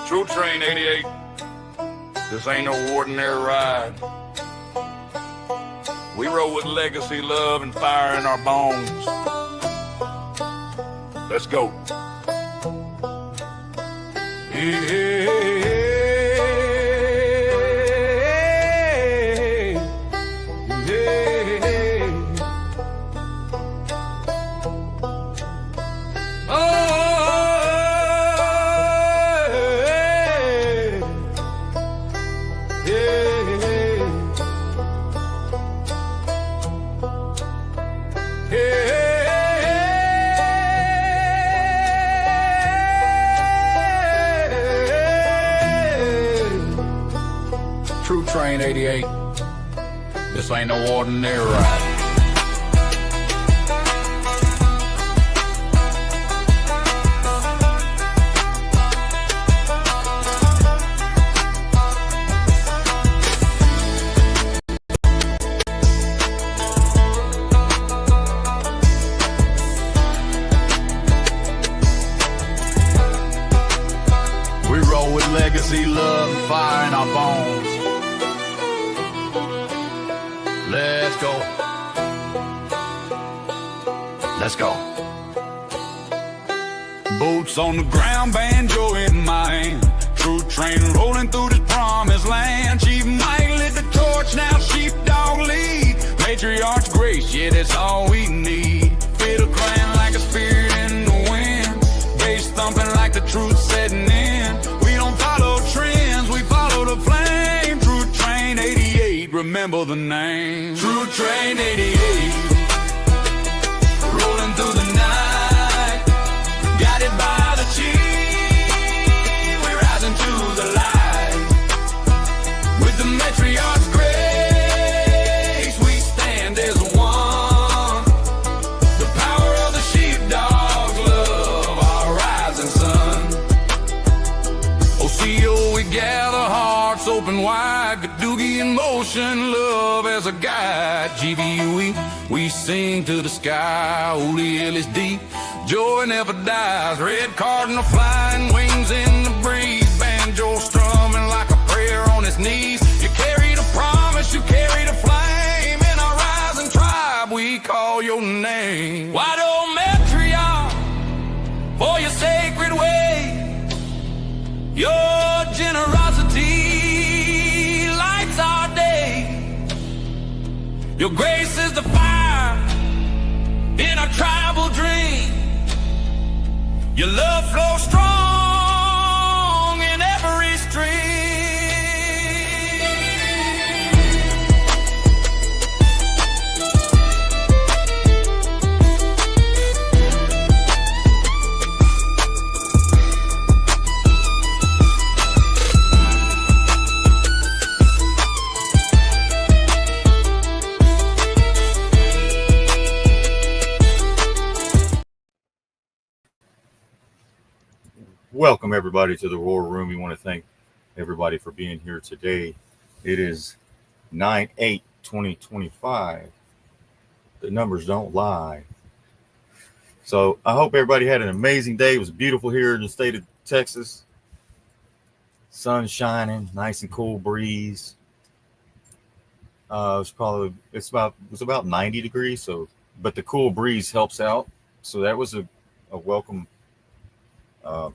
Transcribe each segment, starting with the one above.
True Train 88. This ain't no ordinary ride. We roll with legacy, love, and fire in our bones. Let's go. True Train 88. This ain't no ordinary ride. We roll with legacy, love, and fire in our bones. Let's go. Let's go. Boots on the ground, banjo in my hand. True train rolling through the promised land. Chief Mike lit the torch, now sheepdog lead. Matriarch's grace, yeah, that's all we need. Fiddle crying like a spirit in the wind. Bass thumping like the truth setting in. We don't follow trends, we follow the flame. True Train 88, remember the name. True Train 88, rolling through the night, guided by the chief, we're rising to the light. With the matriarch's grace, we stand as one. The power of the sheepdog's love, our rising sun. CO, we gather hearts open wide, Gadoogie in motion, love as a guide. GVUE, we sing to the sky. Holy hill is deep, joy never dies. Red cardinal flying, wings in the breeze. Banjo strumming like a prayer on his knees. You carry the promise, you carry the flame. In our rising tribe, we call your name. Wide old matriarch, for your sacred way. Your generosity lights our day. Your grace is the fire in our tribal dream. Your love flows strong in every stream. Welcome everybody to the Roar Room. We want to thank everybody for being here today. It is 9/8/2025. The numbers don't lie. So I hope everybody had an amazing day. It was beautiful here in the state of Texas. Sun shining, nice and cool breeze. It was about 90 degrees. But the cool breeze helps out. So that was a welcome.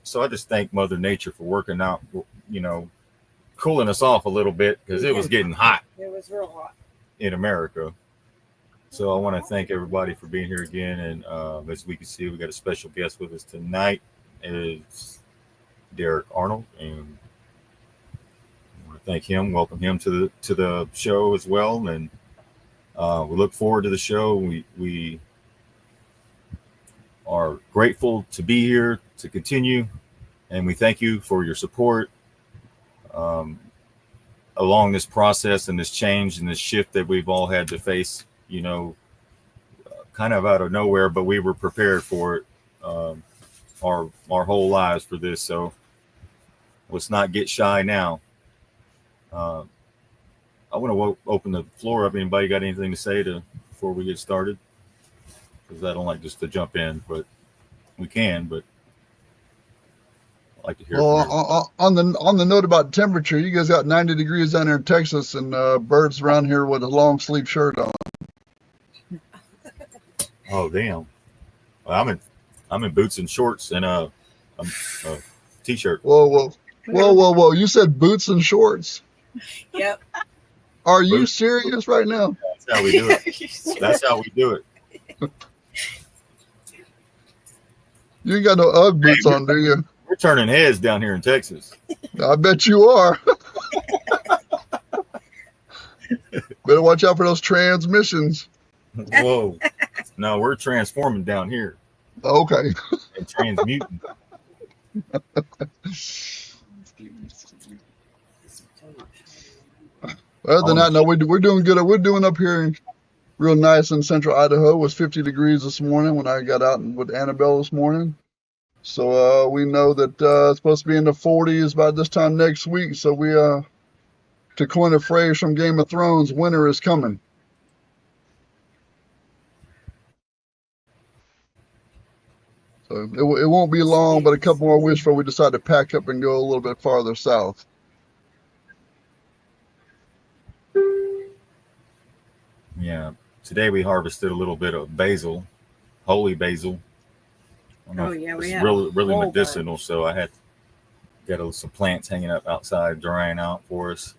So I just thank Mother Nature for working out, cooling us off a little bit because it was getting hot. It was real hot in America. So I want to thank everybody for being here again. And as we can see, we got a special guest with us tonight. It's Derek Arnold, and I want to thank him, welcome him to the show as well. And we look forward to the show. We are grateful to be here to continue, and we thank you for your support along this process and this change and this shift that we've all had to face, kind of out of nowhere, but we were prepared for it our whole lives for this. So let's not get shy now. I want to open the floor up. Anybody got anything to say before we get started? Because I don't like just to jump in, but we can. But like to hear Well, from you. on the note about temperature, you guys got 90 degrees down there in Texas, and Bert's around here with a long sleeve shirt on. Oh damn! Well, I'm in boots and shorts and a t-shirt. Whoa! You said boots and shorts. Yep. Are you Boots. serious right now? That's how we do it. That's how we do it. You ain't got no UGG boots on, do you? We're turning heads down here in Texas. I bet you are. Better watch out for those transmissions. Whoa! No, we're transforming down here Okay. and transmuting. Other than that, no, we're doing good. We're doing up here real nice in central Idaho. It was 50 degrees this morning when I got out with Annabelle this morning. So we know that it's supposed to be in the 40s by this time next week. So we, to coin a phrase from Game of Thrones, winter is coming. So it won't be long, but a couple more weeks before we decide to pack up and go a little bit farther south. Yeah. Today we harvested a little bit of basil, holy basil. Oh yeah, we it's have really medicinal. So I got some plants hanging up outside, drying out for us.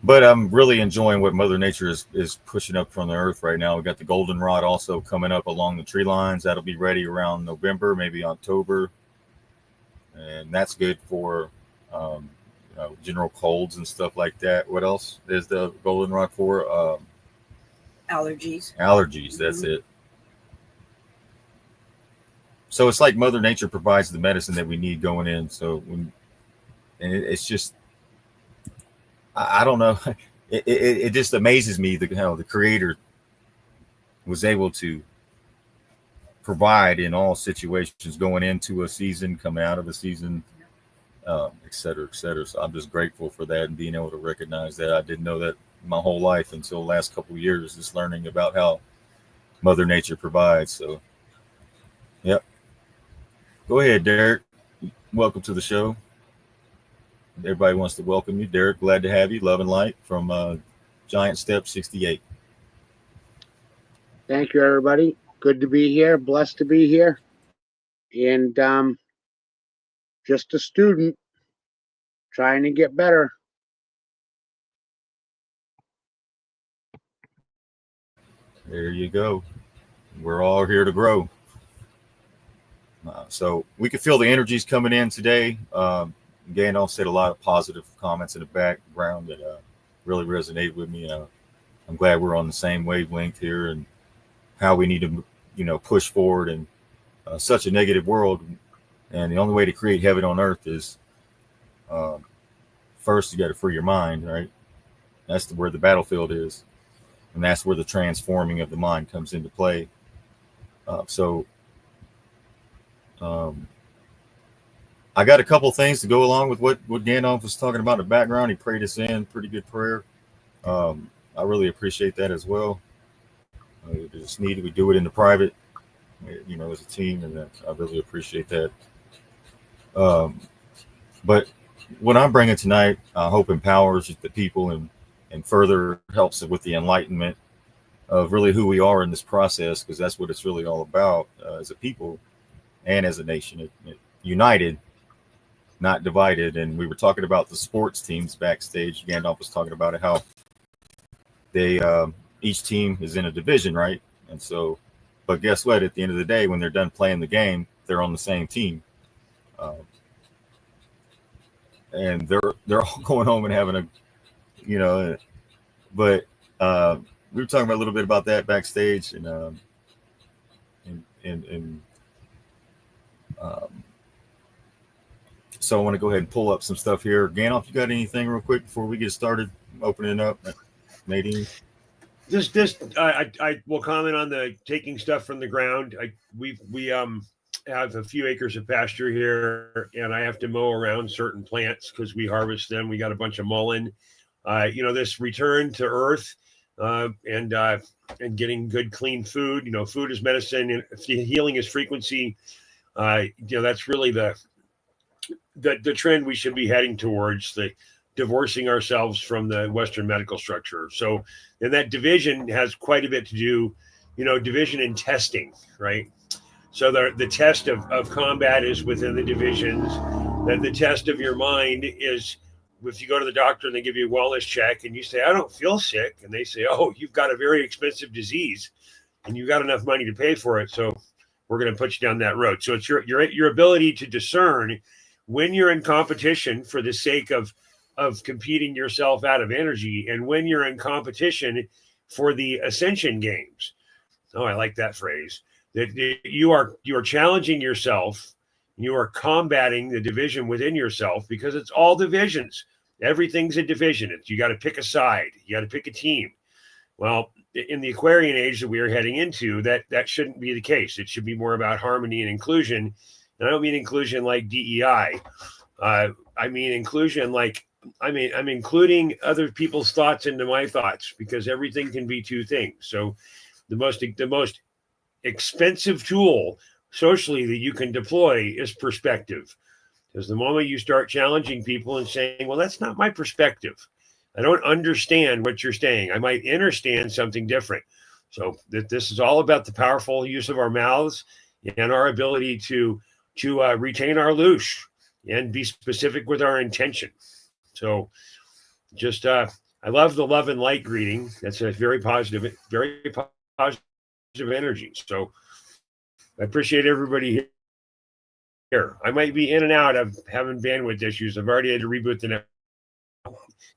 But I'm really enjoying what Mother Nature is pushing up from the earth right now. We got the goldenrod also coming up along the tree lines. That'll be ready around November, maybe October, and that's good for general colds and stuff like that. What else is the goldenrod for? Allergies. Allergies. That's it. So it's like Mother Nature provides the medicine that we need going in. So it's just, I don't know. It just amazes me how the Creator was able to provide in all situations, going into a season, coming out of a season, et cetera, et cetera. So I'm just grateful for that and being able to recognize that. I didn't know that my whole life until the last couple of years, just learning about how Mother Nature provides. So, yep. Go ahead, Derek. Welcome to the show. Everybody wants to welcome you. Derek, glad to have you. Love and light from Giant Step 68. Thank you, everybody. Good to be here. Blessed to be here. And just a student trying to get better. There you go. We're all here to grow. So we could feel the energies coming in today. Gandalf said a lot of positive comments in the background that really resonated with me. I'm glad we're on the same wavelength here and how we need to, push forward in such a negative world. And the only way to create heaven on earth is first you got to free your mind, right? That's where the battlefield is. And that's where the transforming of the mind comes into play. I got a couple things to go along with what Gandalf was talking about in the background. He prayed us in, pretty good prayer. I really appreciate that as well. It's needed. We do it in the private, as a team, and I really appreciate that. But what I'm bringing tonight, I hope empowers the people and further helps with the enlightenment of really who we are in this process, because that's what it's really all about as a people and as a nation. United, not divided. And we were talking about the sports teams backstage. Gandalf was talking about it, how they each team is in a division, right? And so, but guess what? At the end of the day, when they're done playing the game, they're on the same team, and they're all going home and having a, But we were talking about a little bit about that backstage, and so I want to go ahead and pull up some stuff here. Gandalf, you got anything real quick before we get started opening up? Nadine? I will comment on the taking stuff from the ground. We have a few acres of pasture here, and I have to mow around certain plants because we harvest them. We got a bunch of mullein. This return to earth, and getting good, clean food. You know, food is medicine, and healing is frequency. You know, that's really the trend we should be heading towards, the divorcing ourselves from the Western medical structure. So, and that division has quite a bit to do, you know, division and testing, right? So the test of combat is within the divisions. Then the test of your mind is if you go to the doctor and they give you a wellness check and you say, I don't feel sick. And they say, oh, you've got a very expensive disease and you've got enough money to pay for it. So we're going to put you down that road. So it's your ability to discern when you're in competition for the sake of competing yourself out of energy, and when you're in competition for the ascension games. Oh, I like that phrase. That you are challenging yourself. You are combating the division within yourself, because it's all divisions. Everything's a division. You got to pick a side. You got to pick a team. Well, in the Aquarian age that we are heading into, that shouldn't be the case. It should be more about harmony and inclusion. And I don't mean inclusion like DEI. I mean inclusion like I'm including other people's thoughts into my thoughts, because everything can be two things. So the most expensive tool socially that you can deploy is perspective. Because the moment you start challenging people and saying, well, that's not my perspective, I don't understand what you're saying, I might understand something different. So this is all about the powerful use of our mouths and our ability to retain our louche and be specific with our intention. So just I love the love and light greeting. That's a very positive energy. So I appreciate everybody here. I might be in and out of having bandwidth issues. I've already had to reboot the network.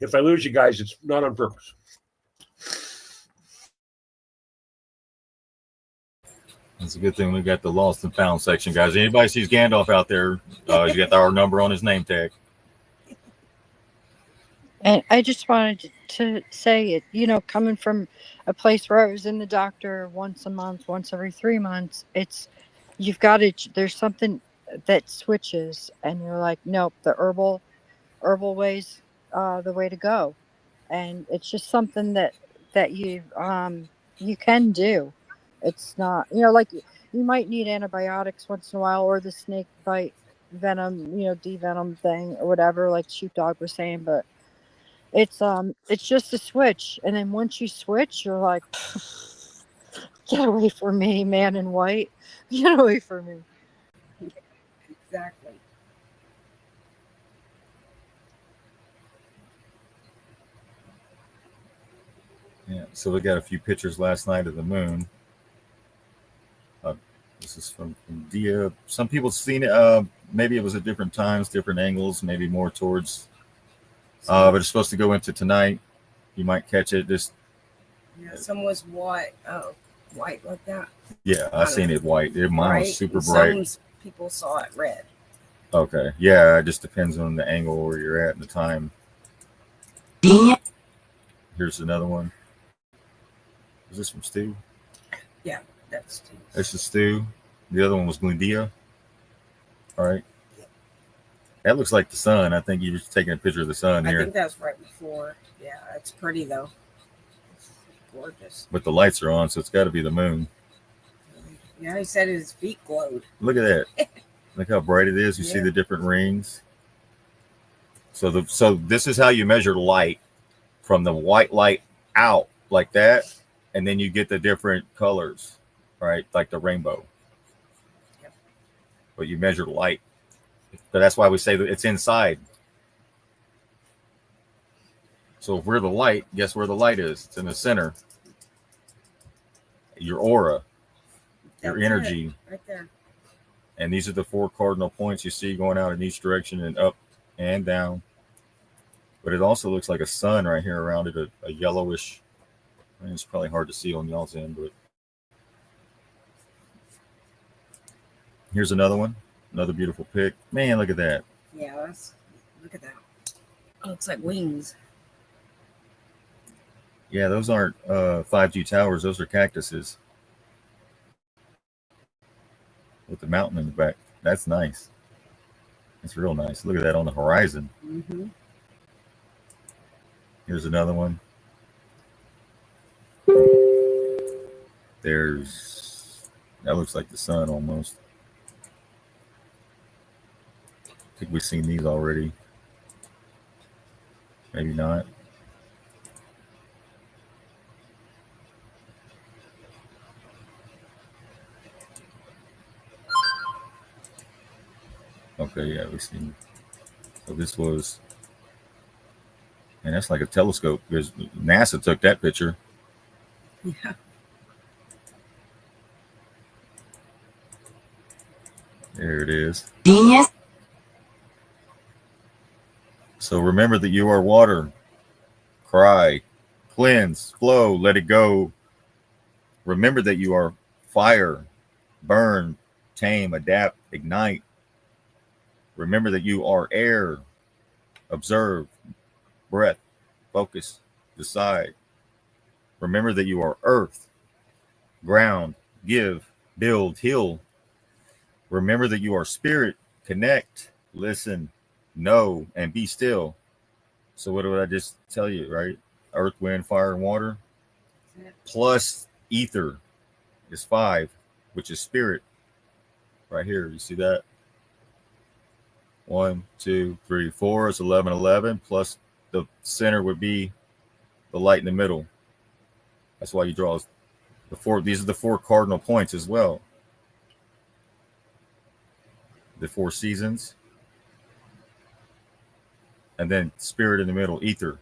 If I lose you guys, it's not on purpose. It's a good thing we got the lost and found section, guys. Anybody sees Gandalf out there, you got our number on his name tag. And I just wanted to say it, you know, coming from a place where I was in the doctor once a month, once every 3 months, you've got to, there's something that switches and you're like, nope, the herbal way's the way to go. And it's just something that you can do. It's not, you know, like you might need antibiotics once in a while, or the snake bite venom, you know, devenom thing or whatever, like Sheepdog was saying, but it's just a switch. And then once you switch, you're like, get away from me, man in white. Get away from me. Exactly. Yeah, so we got a few pictures last night of the moon. This is from Dia. Some people seen it. Maybe it was at different times, different angles, maybe more towards. But it's supposed to go into tonight. You might catch it. Yeah, some was white. Oh, white like that. Yeah, I seen it white. Mine was super and bright. Some people saw it red. Okay, yeah, it just depends on the angle where you're at and the time. Here's another one. Is this from Stu? Yeah, that's Stu. This is Stu. The other one was Glendia. All right. That looks like the sun. I think you were taking a picture of the sun here. I think that's right before. Yeah, it's pretty though. It's gorgeous. But the lights are on, so it's got to be the moon. Yeah, he said his feet glowed. Look at that. Look how bright it is. You see Yeah. the different rings. So this is how you measure light, from the white light out like that, and then you get the different colors, right? Like the rainbow. Yep. But you measure light. So that's why we say that it's inside. So if we're the light, guess where the light is? It's in the center. Your aura, your That's energy. it, right there. And these are the 4 cardinal points you see going out in each direction and up and down. But it also looks like a sun right here around it, a yellowish. I mean, it's probably hard to see on y'all's end, but here's another one. Another beautiful pic. Man, look at that. Yeah, look at that. It looks like wings. Yeah, those aren't 5G towers. Those are cactuses with the mountain in the back. That's nice. It's real nice. Look at that on the horizon. Mm-hmm. Here's another one. That looks like the sun almost. I think we've seen these already. Maybe not. Okay, yeah, we've seen. So this was, and that's like a telescope because NASA took that picture. Yeah. There it is. Genius. So remember that you are water. Cry, cleanse, flow, let it go. Remember that you are fire, burn, tame, adapt, ignite. Remember that you are air, observe, breath, focus, decide. Remember that you are earth, ground, give, build, heal. Remember that you are spirit, connect, listen, know, and be still. So what did I just tell you, right? Earth, wind, fire, and water, plus ether is 5, which is spirit. Right here, you see that? 1, 2, 3, 4 is 11, 11. Plus the center would be the light in the middle. That's why you draw the 4. These are the 4 cardinal points as well. The 4 seasons. And then spirit in the middle, ether.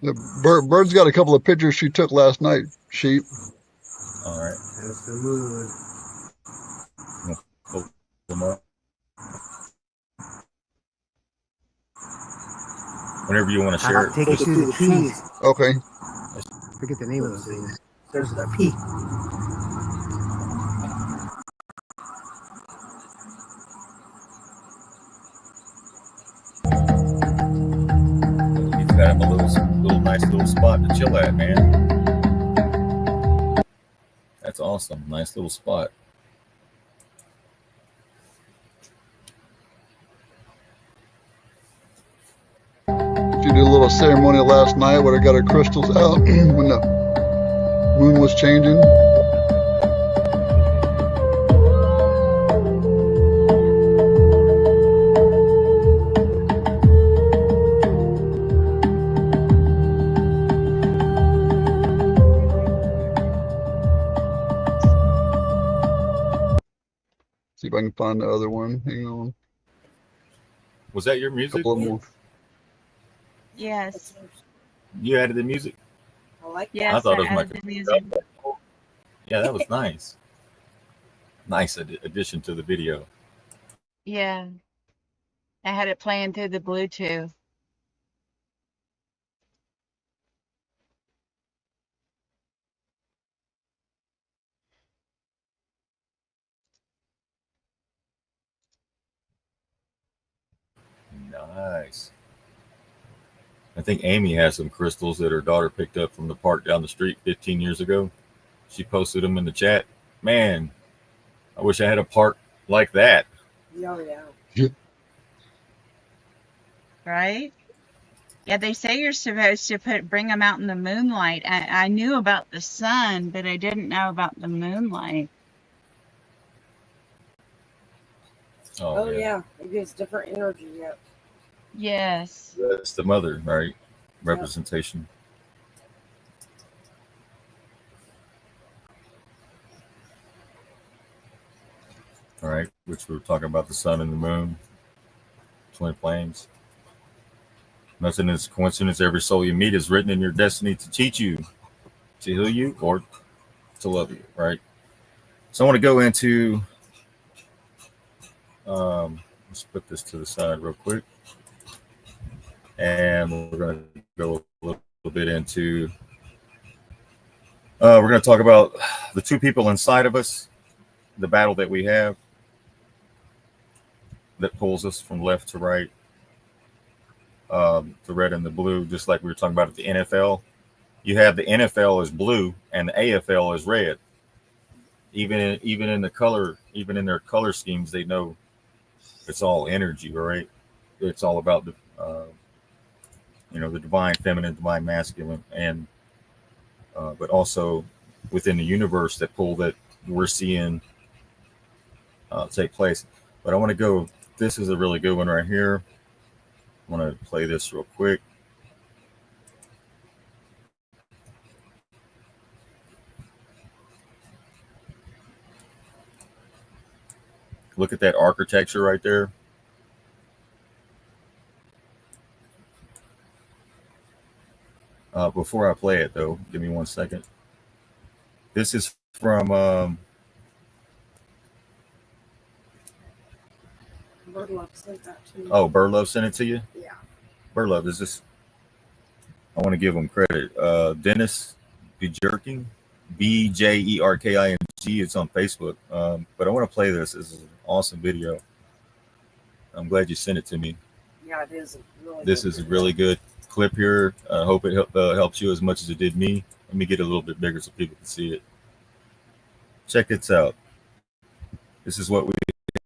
The Bird's got a couple of pictures she took last night. Sheep. All right. That's the mood. Pull them up. Whenever you want to share I'll take you to the trees. Okay. Forget the name of those things. Starts with a P. He's got him a little nice little spot to chill at, man. That's awesome. Nice little spot. She did a little ceremony last night where I got her crystals out when the moon was changing. See if I can find the other one. Hang on. Was that your A music? couple of more. Yes. You added the music? I like that. Yes, I thought it was I my added the music. Yeah, that was nice. Nice addition to the video. Yeah. I had it playing through the Bluetooth. Nice. I think Amy has some crystals that her daughter picked up from the park down the street 15 years ago. She posted them in the chat. Man, I wish I had a park like that. Oh, yeah. Right? Yeah, they say you're supposed to bring them out in the moonlight. I knew about the sun, but I didn't know about the moonlight. Oh, yeah. It gives different energy. Yep. Yes. That's the mother, right? Representation. All right, which we were talking about the sun and the moon, twin flames. Nothing is coincidence. Every soul you meet is written in your destiny to teach you, to heal you, or to love you, right? So I want to go into, let's put this to the side real quick. And we're going to go a little bit into, we're going to talk about the 2 people inside of us, the battle that we have that pulls us from left to right, the red and the blue, just like we were talking about at the NFL. You have the NFL is blue and the AFL is red. even in the color, even in their color schemes, they know it's all energy, right? It's all about the the divine feminine, divine masculine, and but also within the universe, that pull that we're seeing take place. But I want to go. This is a really good one right here. I want to play this real quick. Look at that architecture right there. Before I play it, though, give me 1 second. This is from Birdlove sent that to me. oh, Birdlove sent it to you. Yeah. Birdlove, is this? I want to give him credit. Dennis Bjerking, Bjerking. It's on Facebook. But I want to play this. This is an awesome video. I'm glad you sent it to me. Yeah, it is. This is a really good clip here. I hope it helps you as much as it did me. Let me get it a little bit bigger so people can see it. Check this out. This is what we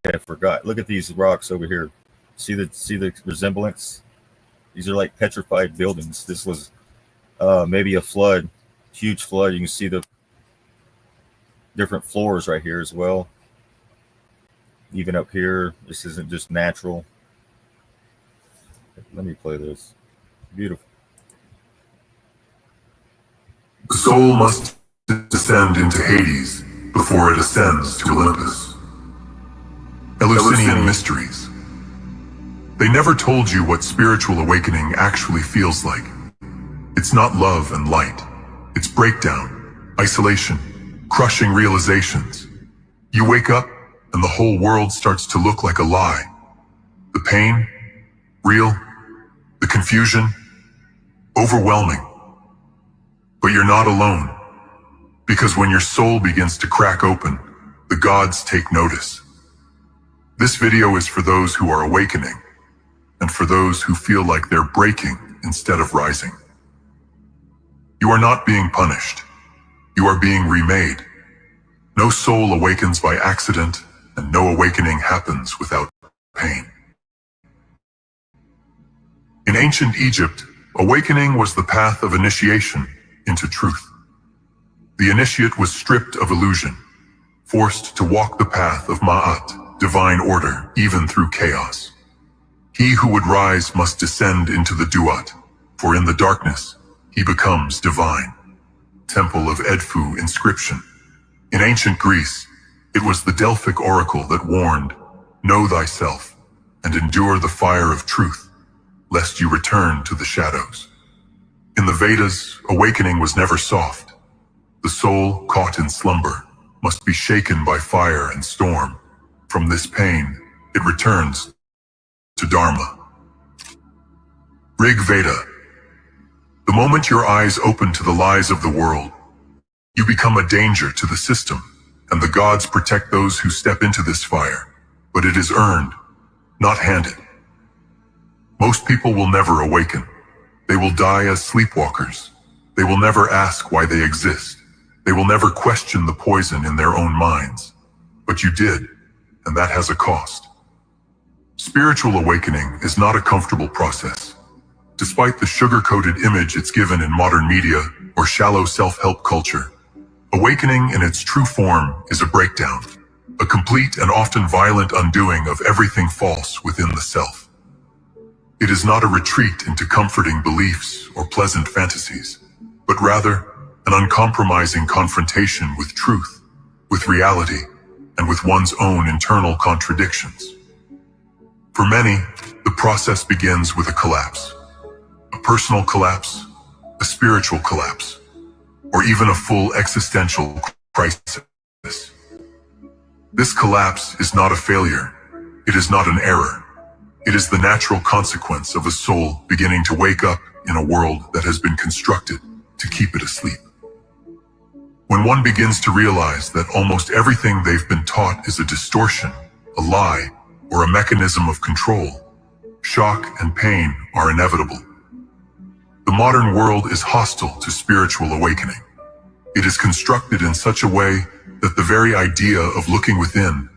had forgot. Look at these rocks over here. See the resemblance? These are like petrified buildings. This was maybe a flood, huge flood. You can see the different floors right here as well. Even up here, this isn't just natural. Let me play this. Beautiful. The soul must descend into Hades before it ascends to Olympus. Eleusinian mysteries. They never told you what spiritual awakening actually feels like. It's not love and light. It's breakdown, isolation, crushing realizations. You wake up and the whole world starts to look like a lie. The pain, real. The confusion, overwhelming. But you're not alone. Because when your soul begins to crack open, the gods take notice. This video is for those who are awakening, and for those who feel like they're breaking instead of rising. You are not being punished. You are being remade. No soul awakens by accident, and no awakening happens without pain. In ancient Egypt, awakening was the path of initiation into truth. The initiate was stripped of illusion, forced to walk the path of Ma'at, divine order, even through chaos. He who would rise must descend into the Duat, for in the darkness, he becomes divine. Temple of Edfu inscription. In ancient Greece, it was the Delphic oracle that warned, "Know thyself, and endure the fire of truth, lest you return to the shadows." In the Vedas, awakening was never soft. The soul, caught in slumber, must be shaken by fire and storm. From this pain, it returns to Dharma. Rig Veda. The moment your eyes open to the lies of the world, you become a danger to the system, and the gods protect those who step into this fire. But it is earned, not handed. Most people will never awaken. They will die as sleepwalkers. They will never ask why they exist. They will never question the poison in their own minds. But you did, and that has a cost. Spiritual awakening is not a comfortable process. Despite the sugar-coated image it's given in modern media or shallow self-help culture, awakening in its true form is a breakdown, a complete and often violent undoing of everything false within the self. It is not a retreat into comforting beliefs or pleasant fantasies, but rather an uncompromising confrontation with truth, with reality, and with one's own internal contradictions. For many, the process begins with a collapse. A personal collapse, a spiritual collapse, or even a full existential crisis. This collapse is not a failure. It is not an error. It is the natural consequence of a soul beginning to wake up in a world that has been constructed to keep it asleep. When one begins to realize that almost everything they've been taught is a distortion, a lie, or a mechanism of control, shock and pain are inevitable. The modern world is hostile to spiritual awakening. It is constructed in such a way that the very idea of looking within,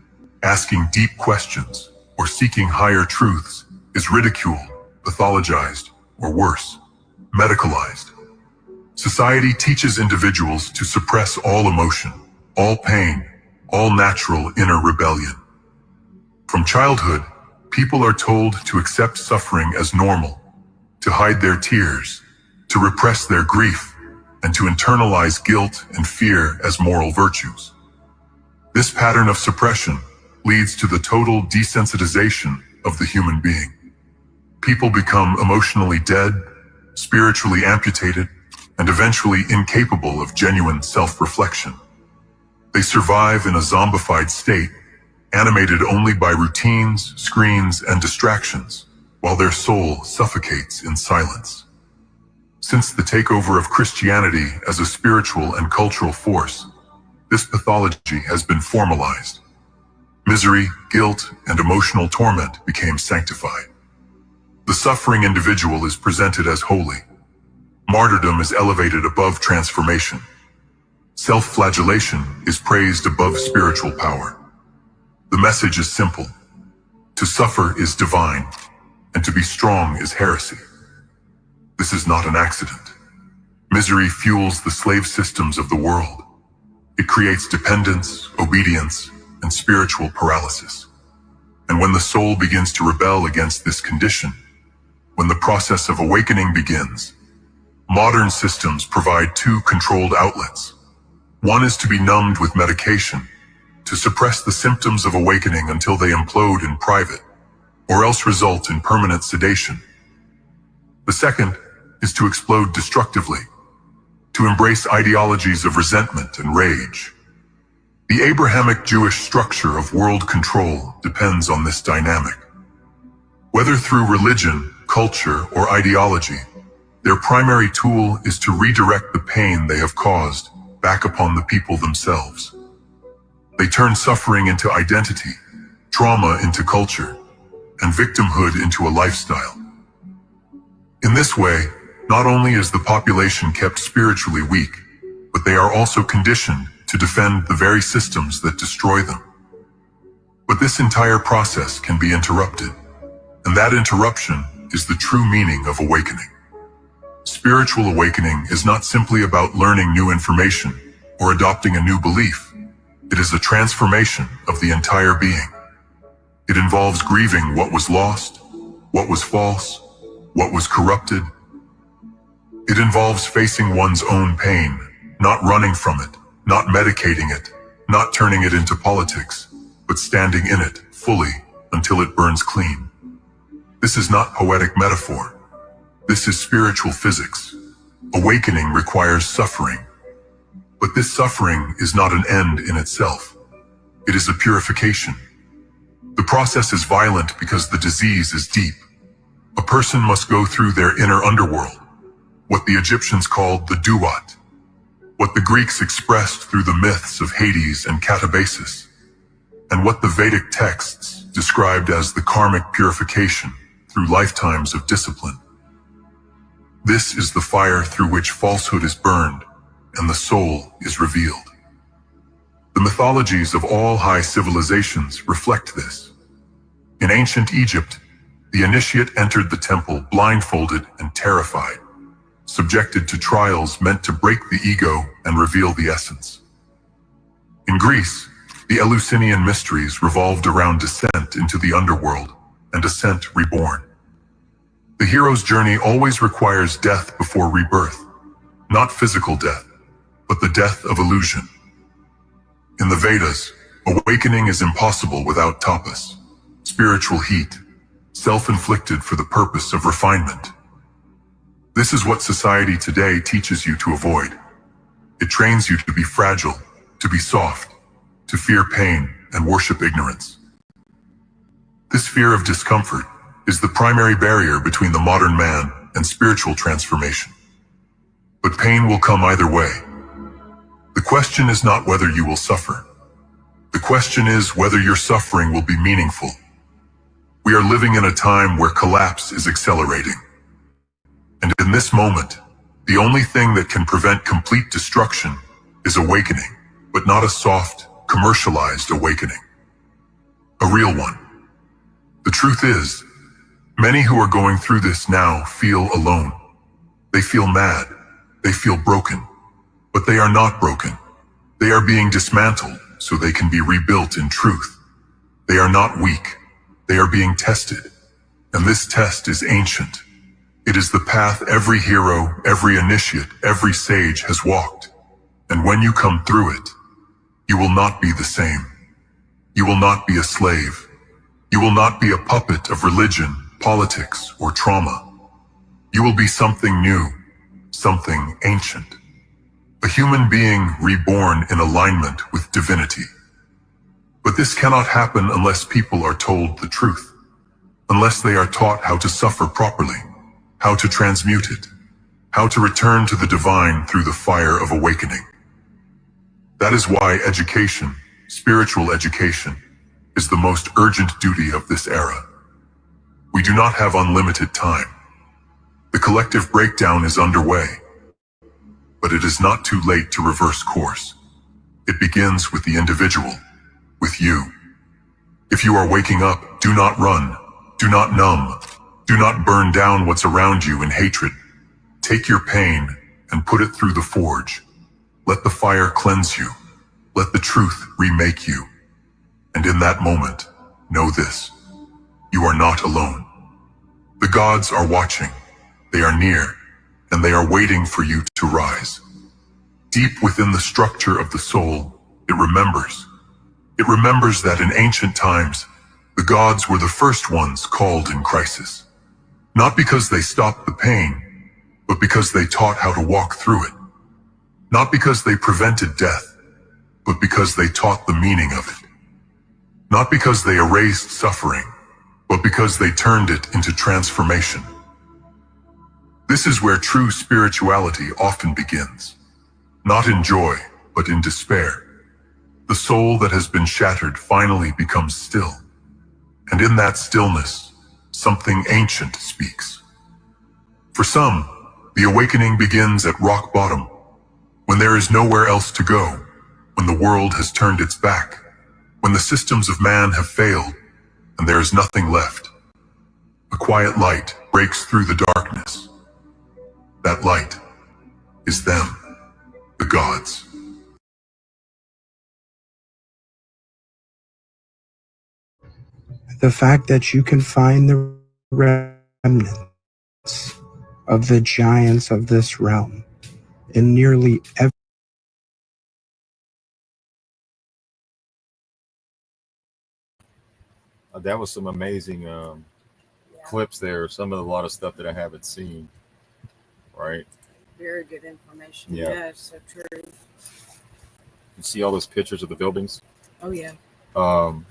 asking deep questions, or seeking higher truths is ridiculed, pathologized, or worse, medicalized. Society teaches individuals to suppress all emotion, all pain, all natural inner rebellion. From childhood, people are told to accept suffering as normal, to hide their tears, to repress their grief, and to internalize guilt and fear as moral virtues. This pattern of suppression leads to the total desensitization of the human being. People become emotionally dead, spiritually amputated, and eventually incapable of genuine self-reflection. They survive in a zombified state, animated only by routines, screens, and distractions, while their soul suffocates in silence. Since the takeover of Christianity as a spiritual and cultural force, this pathology has been formalized. Misery, guilt, and emotional torment became sanctified. The suffering individual is presented as holy. Martyrdom is elevated above transformation. Self-flagellation is praised above spiritual power. The message is simple. To suffer is divine, and to be strong is heresy. This is not an accident. Misery fuels the slave systems of the world. It creates dependence, obedience, and spiritual paralysis. And when the soul begins to rebel against this condition, when the process of awakening begins, modern systems provide two controlled outlets. One is to be numbed with medication, to suppress the symptoms of awakening until they implode in private, or else result in permanent sedation. The second is to explode destructively, to embrace ideologies of resentment and rage. The Abrahamic Jewish structure of world control depends on this dynamic. Whether through religion, culture, or ideology, their primary tool is to redirect the pain they have caused back upon the people themselves. They turn suffering into identity, trauma into culture, and victimhood into a lifestyle. In this way, not only is the population kept spiritually weak, but they are also conditioned to defend the very systems that destroy them. But this entire process can be interrupted, and that interruption is the true meaning of awakening. Spiritual awakening is not simply about learning new information or adopting a new belief. It is a transformation of the entire being. It involves grieving what was lost, what was false, what was corrupted. It involves facing one's own pain, not running from it, not medicating it, not turning it into politics, but standing in it fully until it burns clean. This is not poetic metaphor. This is spiritual physics. Awakening requires suffering. But this suffering is not an end in itself. It is a purification. The process is violent because the disease is deep. A person must go through their inner underworld, what the Egyptians called the duat, what the Greeks expressed through the myths of Hades and Catabasis, and what the Vedic texts described as the karmic purification through lifetimes of discipline. This is the fire through which falsehood is burned and the soul is revealed. The mythologies of all high civilizations reflect this. In ancient Egypt, the initiate entered the temple blindfolded and terrified, subjected to trials meant to break the ego and reveal the essence. In Greece, the Eleusinian mysteries revolved around descent into the underworld and ascent reborn. The hero's journey always requires death before rebirth, not physical death, but the death of illusion. In the Vedas, awakening is impossible without tapas, spiritual heat, self-inflicted for the purpose of refinement. This is what society today teaches you to avoid. It trains you to be fragile, to be soft, to fear pain and worship ignorance. This fear of discomfort is the primary barrier between the modern man and spiritual transformation. But pain will come either way. The question is not whether you will suffer. The question is whether your suffering will be meaningful. We are living in a time where collapse is accelerating. And in this moment, the only thing that can prevent complete destruction is awakening, but not a soft, commercialized awakening. A real one. The truth is, many who are going through this now feel alone. They feel mad. They feel broken. But they are not broken. They are being dismantled so they can be rebuilt in truth. They are not weak. They are being tested. And this test is ancient. It is the path every hero, every initiate, every sage has walked. And when you come through it, you will not be the same. You will not be a slave. You will not be a puppet of religion, politics, or trauma. You will be something new, something ancient. A human being reborn in alignment with divinity. But this cannot happen unless people are told the truth, unless they are taught how to suffer properly, how to transmute it, how to return to the divine through the fire of awakening. That is why education, spiritual education, is the most urgent duty of this era. We do not have unlimited time. The collective breakdown is underway, but it is not too late to reverse course. It begins with the individual, with you. If you are waking up, do not run, do not numb, do not burn down what's around you in hatred. Take your pain and put it through the forge. Let the fire cleanse you. Let the truth remake you. And in that moment, know this: you are not alone. The gods are watching. They are near, and they are waiting for you to rise. Deep within the structure of the soul, it remembers. It remembers that in ancient times, the gods were the first ones called in crisis. Not because they stopped the pain, but because they taught how to walk through it. Not because they prevented death, but because they taught the meaning of it. Not because they erased suffering, but because they turned it into transformation. This is where true spirituality often begins. Not in joy, but in despair. The soul that has been shattered finally becomes still. And in that stillness, something ancient speaks. For some, the awakening begins at rock bottom, when there is nowhere else to go, when the world has turned its back, when the systems of man have failed, and there is nothing left. A quiet light breaks through the darkness. That light is them, the gods. The fact that you can find the remnants of the giants of this realm in nearly every That was some amazing clips there. A lot of stuff that I haven't seen. Right. Very good information. Yeah. Yeah, it's so true. You see all those pictures of the buildings? Oh yeah. My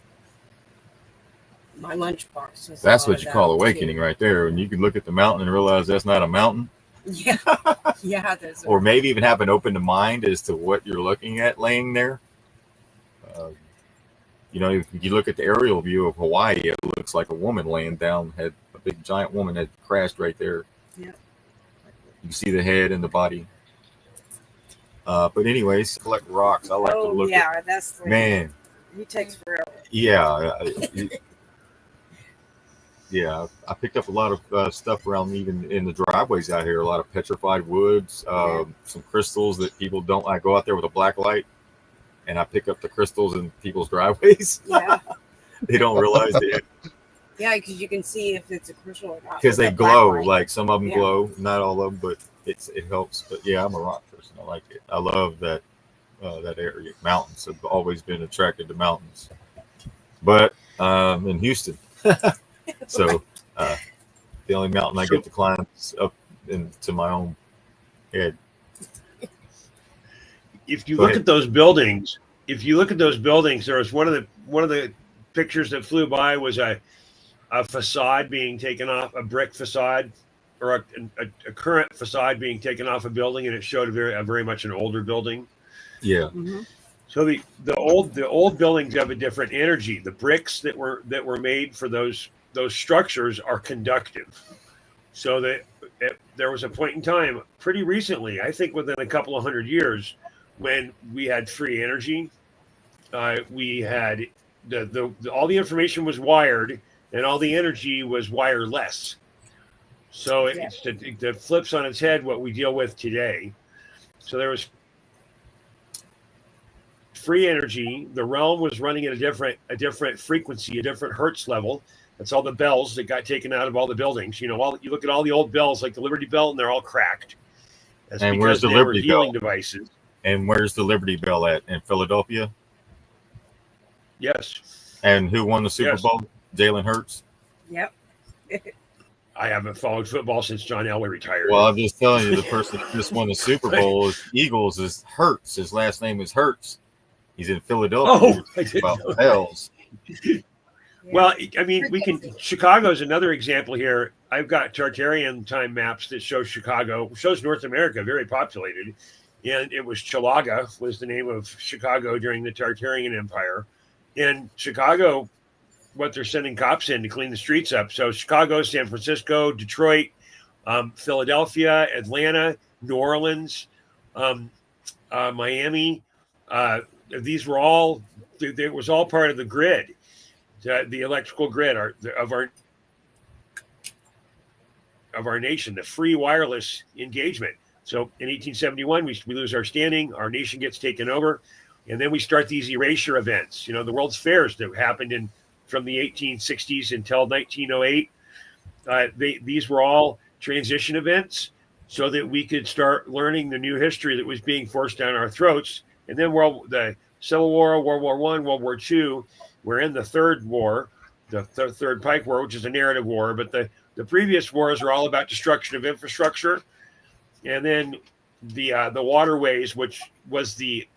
lunchbox is. That's what you call awakening right there. And you can look at the mountain and realize that's not a mountain. Yeah. Yeah. Or maybe even have an open mind as to what you're looking at laying there. If you look at the aerial view of Hawaii, it looks like a woman laying down, had a big giant woman had crashed right there. Yeah. You see the head and the body. But anyways, collect rocks. I like to look at. That's the man. He takes forever. Yeah. Yeah, I picked up a lot of stuff around even in the driveways out here. A lot of petrified woods, some crystals that people don't. I go out there with a black light, and I pick up the crystals in people's driveways. Yeah. They don't realize it. Yeah, because you can see if it's a crystal or not. Because they glow. Like some of them glow, not all of them, but it helps. But yeah, I'm a rock person. I like it. I love that area. Mountains have always been attracted to mountains. But in Houston. So the only mountain I get to climb is up into my own head. If you look at those buildings, there was one of the pictures that flew by was a facade being taken off, a brick facade, or a current facade being taken off a building, and it showed a very much an older building. Yeah. Mm-hmm. So the old buildings have a different energy. The bricks that were made for those structures are conductive. So that there was a point in time, pretty recently, I think within a couple of 100 years, when we had free energy, we had all the information was wired, and all the energy was wireless. So it flips on its head what we deal with today. So there was free energy. The realm was running at a different frequency, a different hertz level. That's all the bells that got taken out of all the buildings. You look at all the old bells like the Liberty Bell, and they're all cracked. That's And because where's the they Liberty were healing Bell? devices. And where's the Liberty Bell at? In Philadelphia? Yes. And who won the Super Yes. Bowl? Jalen Hurts? Yep. I haven't followed football since John Elway retired. Well, I'm just telling you, the person that just won the Super Bowl is Eagles is Hurts. His last name is Hurts. He's in Philadelphia. I didn't know that. Bells. Well, I mean, Chicago's another example here. I've got Tartarian time maps that show Chicago, shows North America very populated. And it was Chilaga was the name of Chicago during the Tartarian Empire. And Chicago, what they're sending cops in to clean the streets up. So Chicago, San Francisco, Detroit, Philadelphia, Atlanta, New Orleans, Miami. These were all, it was all part of the grid, the electrical grid of our nation, the free wireless engagement. So in 1871, we lose our standing, our nation gets taken over, and then we start these erasure events. The World's Fairs that happened from the 1860s until 1908. These were all transition events so that we could start learning the new history that was being forced down our throats. And then the Civil War, World War I, World War II, we're in the third war, the Third Pike War, which is a narrative war. But the previous wars are all about destruction of infrastructure. And then the waterways, which was the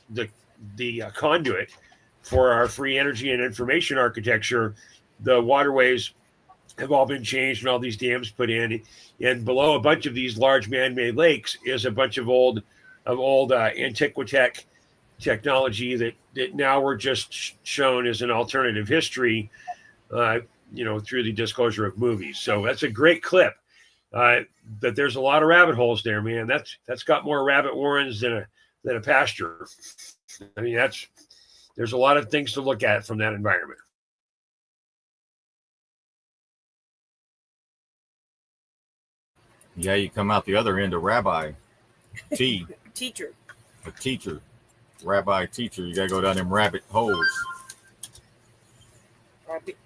conduit for our free energy and information architecture, the waterways have all been changed and all these dams put in. And below a bunch of these large man-made lakes is a bunch of old antiquitech technology that now we're just shown as an alternative history, through the disclosure of movies. So that's a great clip. But there's a lot of rabbit holes there, man. That's got more rabbit warrens than a pasture. I mean, there's a lot of things to look at from that environment. Yeah, you come out the other end, a rabbi, Teacher. a teacher, rabbi teacher. You gotta go down them rabbit holes.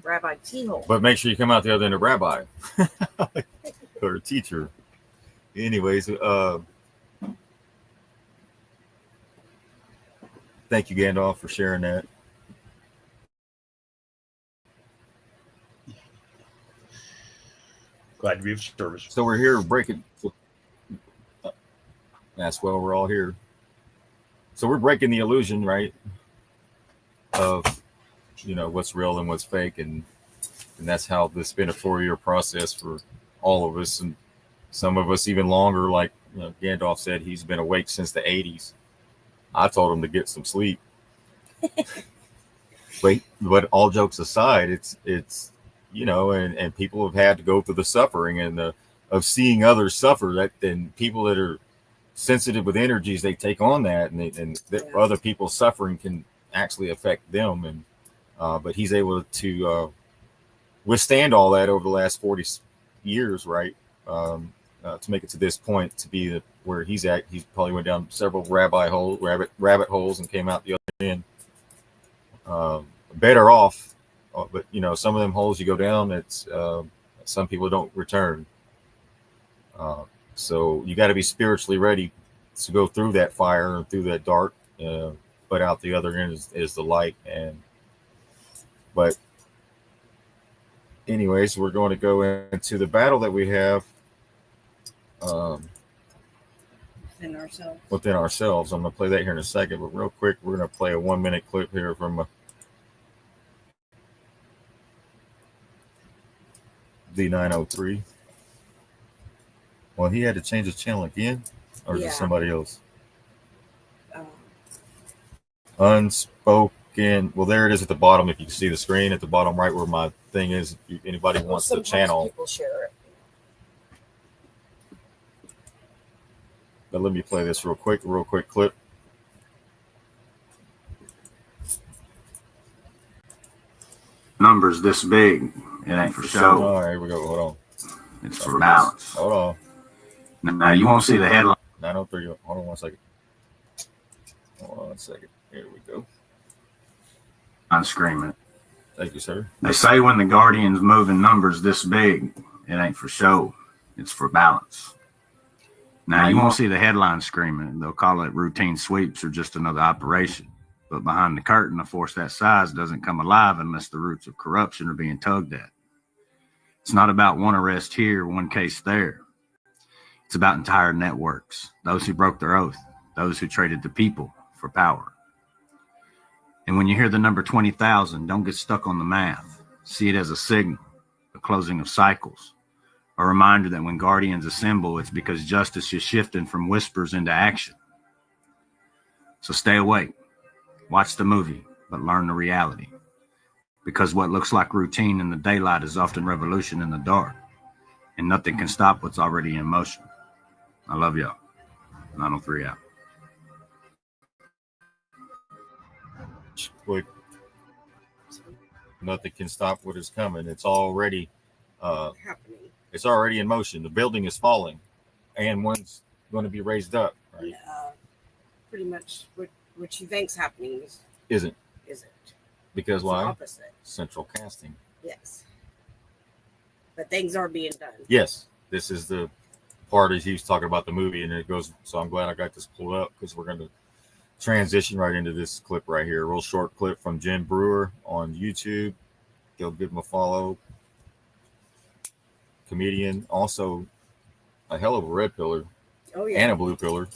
Rabbi T-hole. But make sure you come out the other end of rabbi or a teacher. Anyways, thank you, Gandalf, for sharing that. Glad to be of service. So we're here breaking. That's why we're all here. So we're breaking the illusion, right, of what's real and what's fake, and that's how this has been a 4-year process for all of us, and some of us even longer. Like Gandalf said, he's been awake since the 80s. I told him to get some sleep. But all jokes aside, it's and people have had to go through the suffering and of seeing others suffer. That then people that are sensitive with energies, they take on that, and other people's suffering can actually affect them. And but he's able to withstand all that over the last 40 years, right? To make it to this point, to be where he's at. He probably went down several rabbit holes and came out the other end better off. But some of them holes you go down, it's some people don't return. So you got to be spiritually ready to go through that fire and through that dark, but out the other end is the light. But anyways, we're going to go into the battle that we have within ourselves. I'm going to play that here in a second, but real quick, we're going to play a 1-minute clip here from D903. Well, he had to change his channel again, or is it somebody else? Unspoken. Well, there it is at the bottom. If you can see the screen at the bottom right where my thing is, if anybody wants the channel. People share it. But let me play this real quick clip. numbers this big, it ain't for show. All right, here we go. Hold on. It's for balance. Hold on. Now, you won't see the headline. 903. Hold on 1 second. Hold on 1 second. Here we go. I'm screaming. Thank you, sir. They say when the Guardian's moving numbers this big, it ain't for show. It's for balance. Now, you won't see the headline screaming. They'll call it routine sweeps or just another operation. But behind the curtain, a force that size doesn't come alive unless the roots of corruption are being tugged at. It's not about one arrest here, one case there. It's about entire networks, those who broke their oath, those who traded the people for power. And when you hear the number 20,000, don't get stuck on the math. See it as a signal, a closing of cycles, a reminder that when Guardians assemble, it's because justice is shifting from whispers into action. So stay awake, watch the movie, but learn the reality. Because what looks like routine in the daylight is often revolution in the dark, and nothing can stop what's already in motion. I love y'all. 903 out. Quick. Nothing can stop what is coming. It's already happening. It's already in motion. The building is falling, and one's going to be raised up. Right? Pretty much what she thinks happening Isn't. Because it's why? the opposite. Central casting. Yes. But things are being done. Yes. This is the part as he was talking about the movie, and it goes. So I'm glad I got this pulled up because we're going to transition right into this clip right here. A real short clip from Jim Brewer on YouTube. Go give him a follow. Comedian, also a hell of a red pillar. Oh, yeah. And a blue pillar.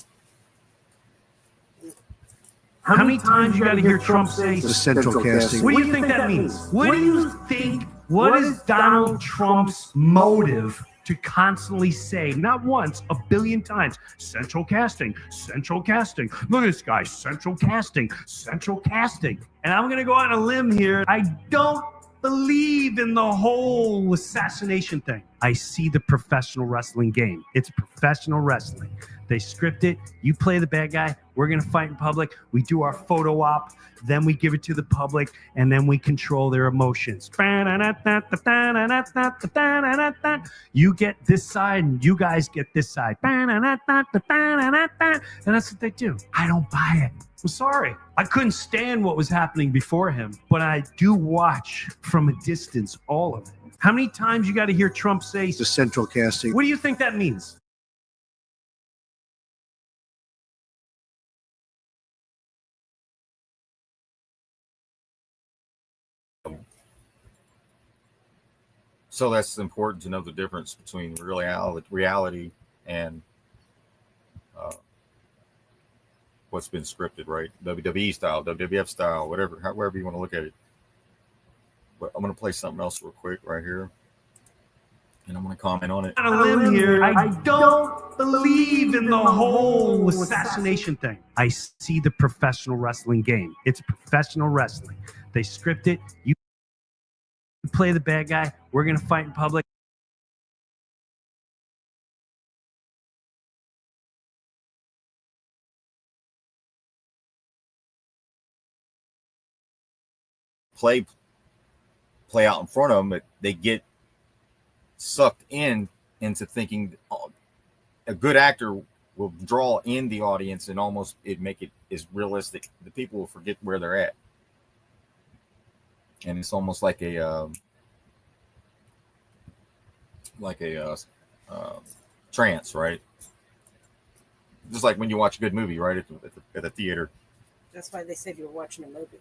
How many times you got to hear Trump say the central casting? What do you think that means? What do you think? What is Donald Trump's motive to constantly say, not once, a billion times, central casting, central casting. Look at this guy, central casting, central casting. And I'm going to go out on a limb here. I don't believe in the whole assassination thing. I see the professional wrestling game. It's professional wrestling. They script it. You play the bad guy. We're going to fight in public. We do our photo op. Then we give it to the public. And then we control their emotions. You get this side and you guys get this side. And that's what they do. I don't buy it. I'm sorry. I couldn't stand what was happening before him. But I do watch from a distance all of it. How many times you got to hear Trump say The central casting. What do you think that means? So that's important to know the difference between reality and what's been scripted, right? WWE style, WWF style, whatever, however you want to look at it. But I'm going to play something else real quick right here. And I'm going to comment on it. On a limb here, I don't believe in the whole assassination thing. I see the professional wrestling game. It's professional wrestling. They script it. You play the bad guy. We're going to fight in public. Play out in front of them, but they get sucked into thinking a good actor will draw in the audience and almost make it as realistic. The people will forget where they're at, and it's almost like a trance, right? Just like when you watch a good movie, right, at the theater. That's why they said you were watching a movie.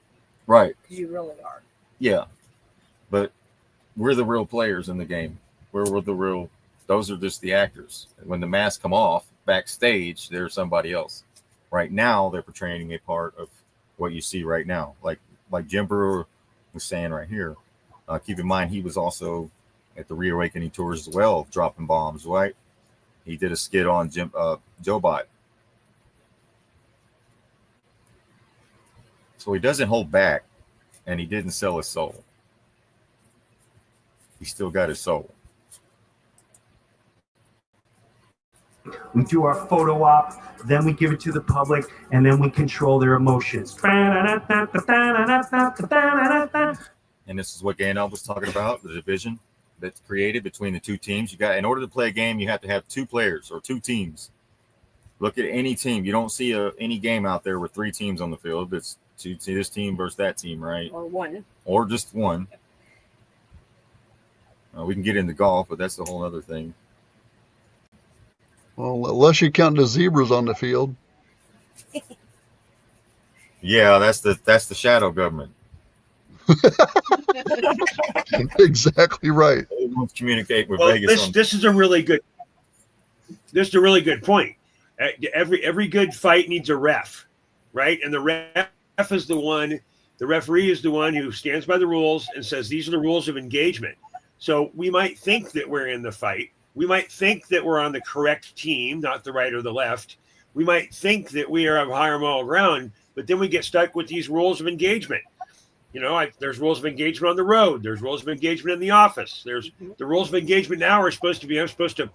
Right. Because you really are. Yeah. But we're the real players in the game. We're the real, those are just the actors. When the masks come off backstage, they're somebody else. Right now, they're portraying a part of what you see right now. Like Jim Brewer was saying right here. Keep in mind, he was also at the Reawakening tours as well, dropping bombs, right? He did a skit on Joe Biden. So he doesn't hold back, and he didn't sell his soul. He still got his soul. We do our photo op, then we give it to the public, and then we control their emotions. And this is what Gandalf was talking about, the division that's created between the two teams. You got, in order to play a game, you have to have two players or two teams. Look at any team. You don't see any game out there with three teams on the field. It's this team versus that team, right? Or one. Or just one. We can get into golf, but that's a whole other thing. Well, unless you count the zebras on the field. Yeah, that's the shadow government. Exactly right. They won't communicate with Well, Vegas. this is a really good point. Every good fight needs a ref, right? And the ref is the referee is the one who stands by the rules and says these are the rules of engagement. So we might think that we're in the fight. We might think that we're on the correct team, not the right or the left. We might think that we are of higher moral ground, but then we get stuck with these rules of engagement. There's rules of engagement on the road. There's rules of engagement in the office. There's the rules of engagement now are supposed to be, I'm supposed to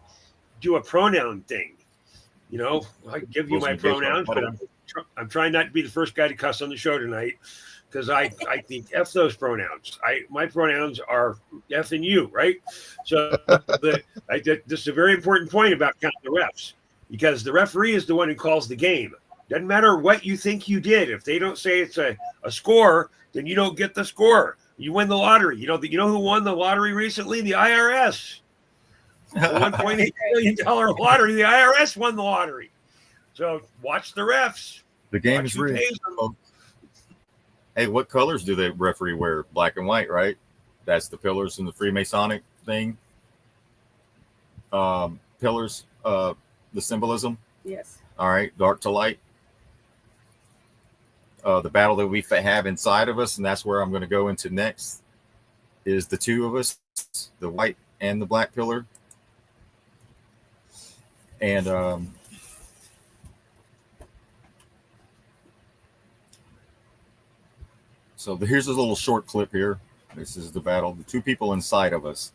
do a pronoun thing. I give you my pronouns, but I'm trying not to be the first guy to cuss on the show tonight because I think F those pronouns. My pronouns are F and you, right? So this is a very important point about counting the refs because the referee is the one who calls the game. Doesn't matter what you think you did. If they don't say it's a score, then you don't get the score. You win the lottery. You know who won the lottery recently? The IRS. The $1.8 billion lottery. The IRS won the lottery. So watch the refs. The game is rigged. Hey, what colors do the referee wear? Black and white, right? That's the pillars in the Freemasonic thing. Pillars, the symbolism. Yes. All right, dark to light. The battle that we have inside of us, and that's where I'm going to go into next, is the two of us, the white and the black pillar. And so here's a little short clip here. This is the battle, the two people inside of us.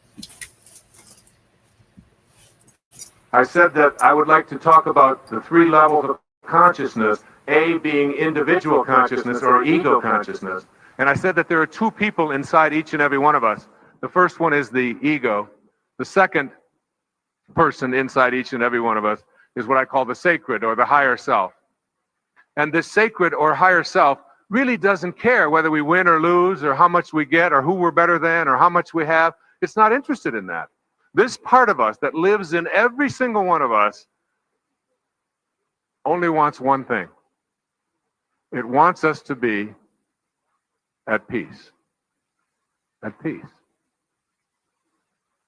I said that I would like to talk about the three levels of consciousness, A being individual consciousness or ego consciousness. And I said that there are two people inside each and every one of us. The first one is the ego. The second person inside each and every one of us is what I call the sacred or the higher self. And this sacred or higher self really doesn't care whether we win or lose or how much we get or who we're better than or how much we have. It's not interested in that. This part of us that lives in every single one of us only wants one thing. It wants us to be at peace. At peace.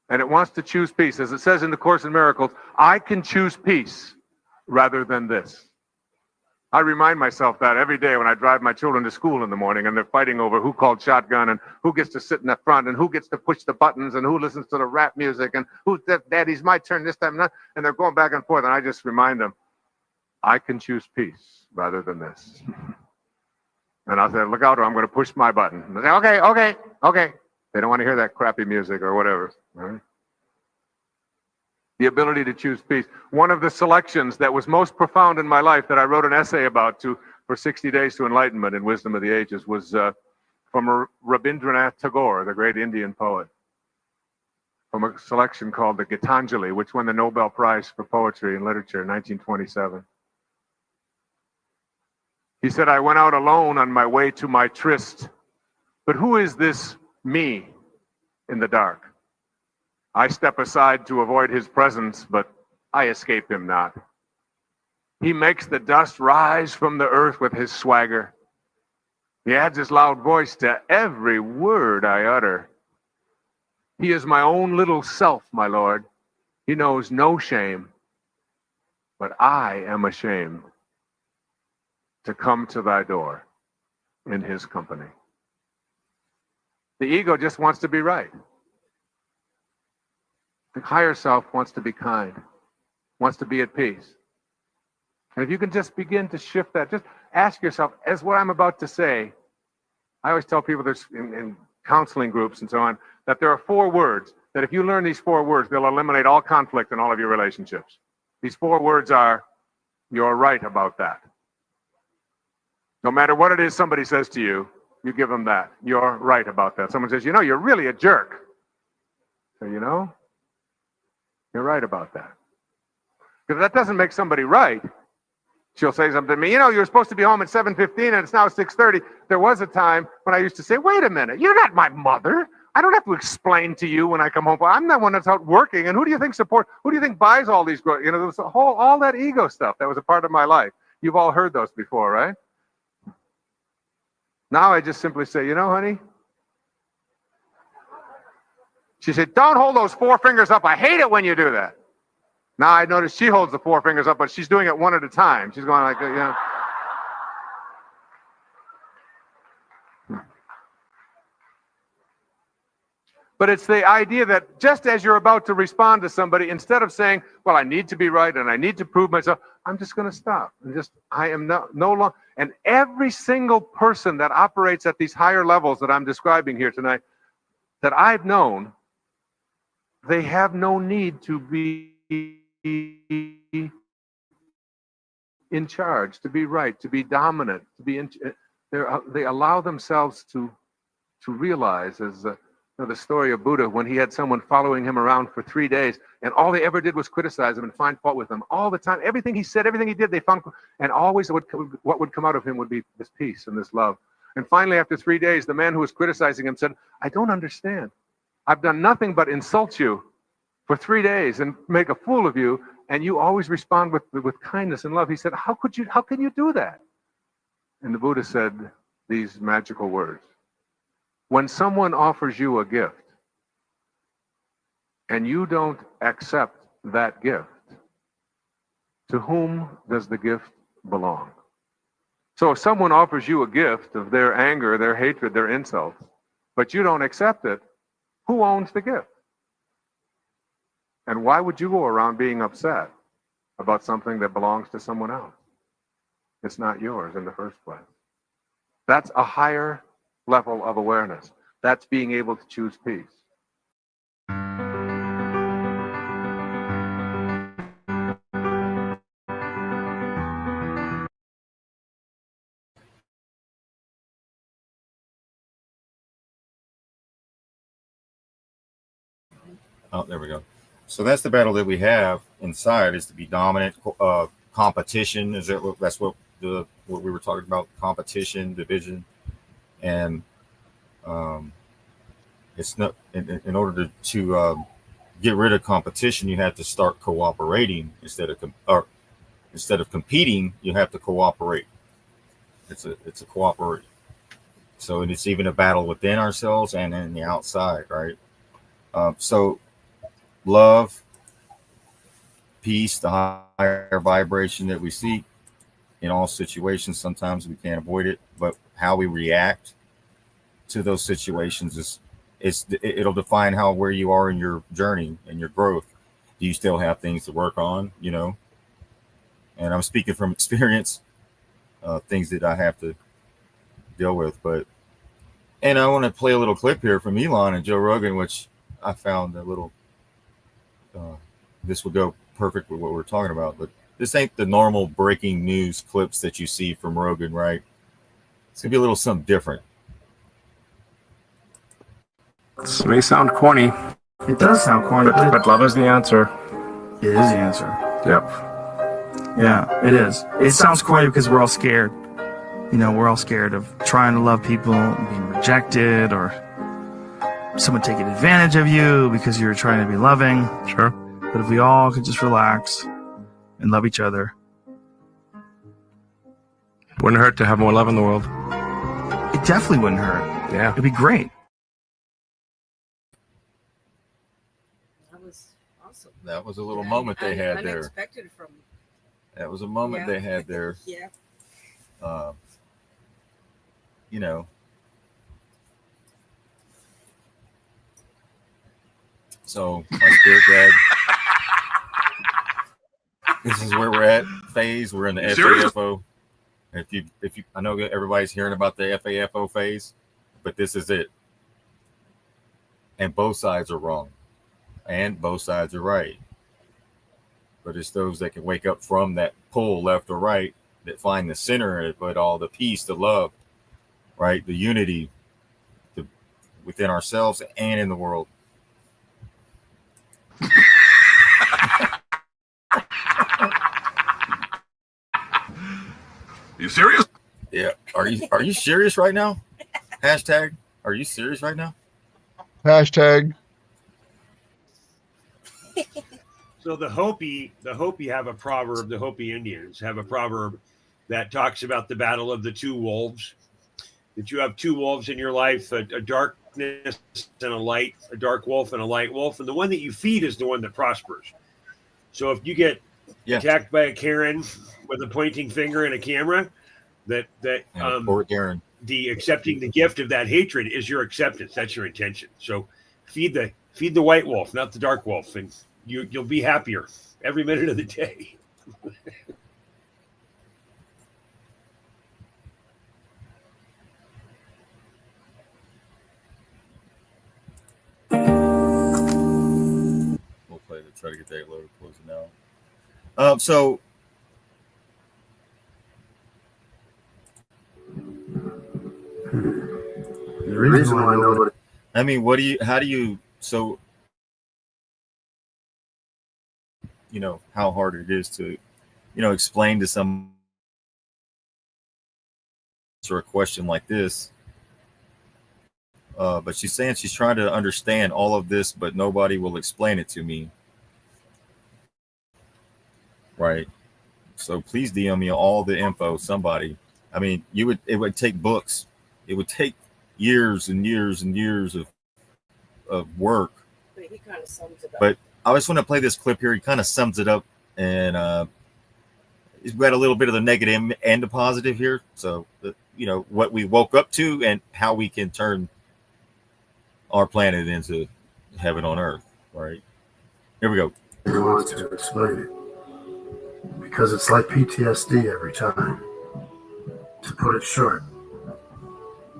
And it wants to choose peace. As it says in the Course in Miracles, I can choose peace rather than this. I remind myself that every day when I drive my children to school in the morning and they're fighting over who called shotgun and who gets to sit in the front and who gets to push the buttons and who listens to the rap music and who's that, daddy's my turn this time. And they're going back and forth. And I just remind them, I can choose peace rather than this. And I'll say, look out or I'm going to push my button. And they say, okay. They don't want to hear that crappy music or whatever. Right? The ability to choose peace. One of the selections that was most profound in my life that I wrote an essay about for 60 Days to Enlightenment in Wisdom of the Ages was from Rabindranath Tagore, the great Indian poet, from a selection called the Gitanjali, which won the Nobel Prize for Poetry and Literature in 1927. He said, I went out alone on my way to my tryst, but who is this me in the dark? I step aside to avoid his presence, but I escape him not. He makes the dust rise from the earth with his swagger. He adds his loud voice to every word I utter. He is my own little self, my Lord. He knows no shame, but I am ashamed to come to thy door in his company. The ego just wants to be right. The higher self wants to be kind, wants to be at peace. And if you can just begin to shift that, just ask yourself, as what I'm about to say, I always tell people this in counseling groups and so on, that there are 4 words, that if you learn these 4 words, they'll eliminate all conflict in all of your relationships. These 4 words are, you're right about that. No matter what it is somebody says to you, you give them that. You're right about that. Someone says, you're really a jerk. So, you're right about that. Because that doesn't make somebody right. She'll say something to me, you're supposed to be home at 7:15 and it's now 6:30. There was a time when I used to say, wait a minute, you're not my mother. I don't have to explain to you when I come home. I'm the one that's out working. And who do you think buys all these? There was all that ego stuff that was a part of my life. You've all heard those before, right? Now I just simply say, honey. She said, don't hold those 4 fingers up. I hate it when you do that. Now I notice she holds the 4 fingers up, but she's doing it one at a time. She's going like, But it's the idea that just as you're about to respond to somebody, instead of saying, well, I need to be right and I need to prove myself, I'm just going to stop. I am no longer. And every single person that operates at these higher levels that I'm describing here tonight, that I've known, they have no need to be in charge, to be right, to be dominant, to be they allow themselves to realize, as the story of Buddha, when he had someone following him around for 3 days, and all they ever did was criticize him and find fault with him all the time. Everything he said, everything he did, they found, and always what would come out of him would be this peace and this love. And finally, after 3 days, the man who was criticizing him said, I don't understand. I've done nothing but insult you for 3 days and make a fool of you, and you always respond with kindness and love. He said, how can you do that? And the Buddha said these magical words. When someone offers you a gift and you don't accept that gift, to whom does the gift belong? So if someone offers you a gift of their anger, their hatred, their insults, but you don't accept it, who owns the gift? And why would you go around being upset about something that belongs to someone else? It's not yours in the first place. That's a higher level of awareness. That's being able to choose peace. Oh, there we go. So that's the battle that we have inside, is to be dominant. Competition, that's what we were talking about, competition, division. And it's not in order to get rid of competition, you have to start cooperating instead of competing. You have to cooperate. It's a cooperate. So it's even a battle within ourselves and in the outside, right? So love, peace, the higher vibration that we seek in all situations. Sometimes we can't avoid it, but how we react to those situations it'll define where you are in your journey and your growth. Do you still have things to work on? And I'm speaking from experience, things that I have to deal with. And I want to play a little clip here from Elon and Joe Rogan, which I found a little. This would go perfect with what we're talking about, but this ain't the normal breaking news clips that you see from Rogan, right? It's gonna be a little something different. This may sound corny. It does sound corny, but love is the answer. It is the answer. Yep. Yeah, it is. It sounds corny because we're all scared. We're all scared of trying to love people and being rejected, or someone taking advantage of you because you're trying to be loving. Sure. But if we all could just relax and love each other. Wouldn't hurt to have more love in the world. It definitely wouldn't hurt. Yeah. It'd be great. That was awesome. That was a little moment they had there. Unexpected from. That was a moment they had there. Yeah. So my spirit guide. This is where we're at phase. We're in the FAFO. If you, I know everybody's hearing about the FAFO phase, but this is it. And both sides are wrong, and both sides are right. But it's those that can wake up from that pull left or right that find the center of it, all the peace, the love, right? The unity within ourselves and in the world. You serious? Yeah. Are you serious right now? Hashtag, are you serious right now? Hashtag. So the Hopi have a proverb. The Hopi Indians have a proverb that talks about the battle of the two wolves. That you have two wolves in your life, a darkness and a light, a dark wolf and a light wolf, and the one that you feed is the one that prospers. So if you get attacked by a Karen with a pointing finger and a camera, poor Karen. The accepting the gift of that hatred is your acceptance. That's your intention. So feed the white wolf, not the dark wolf, and you'll be happier every minute of the day. We'll play to try to get that load closing out. So The reason why nobody. I mean, how do you, so, you know, how hard it is to, you know, explain to some sort of question like this. But she's saying she's trying to understand all of this, but nobody will explain it to me. Right. So please DM me all the info, somebody. I mean, it would take books. It would take years and years and years of work. But he kind of sums it up. But I just want to play this clip here. He kind of sums it up, and he's got a little bit of the negative and the positive here. So, you know, what we woke up to and how we can turn our planet into heaven on earth. Right. Here we go. He wants to explain it. Because it's like PTSD every time. To put it short,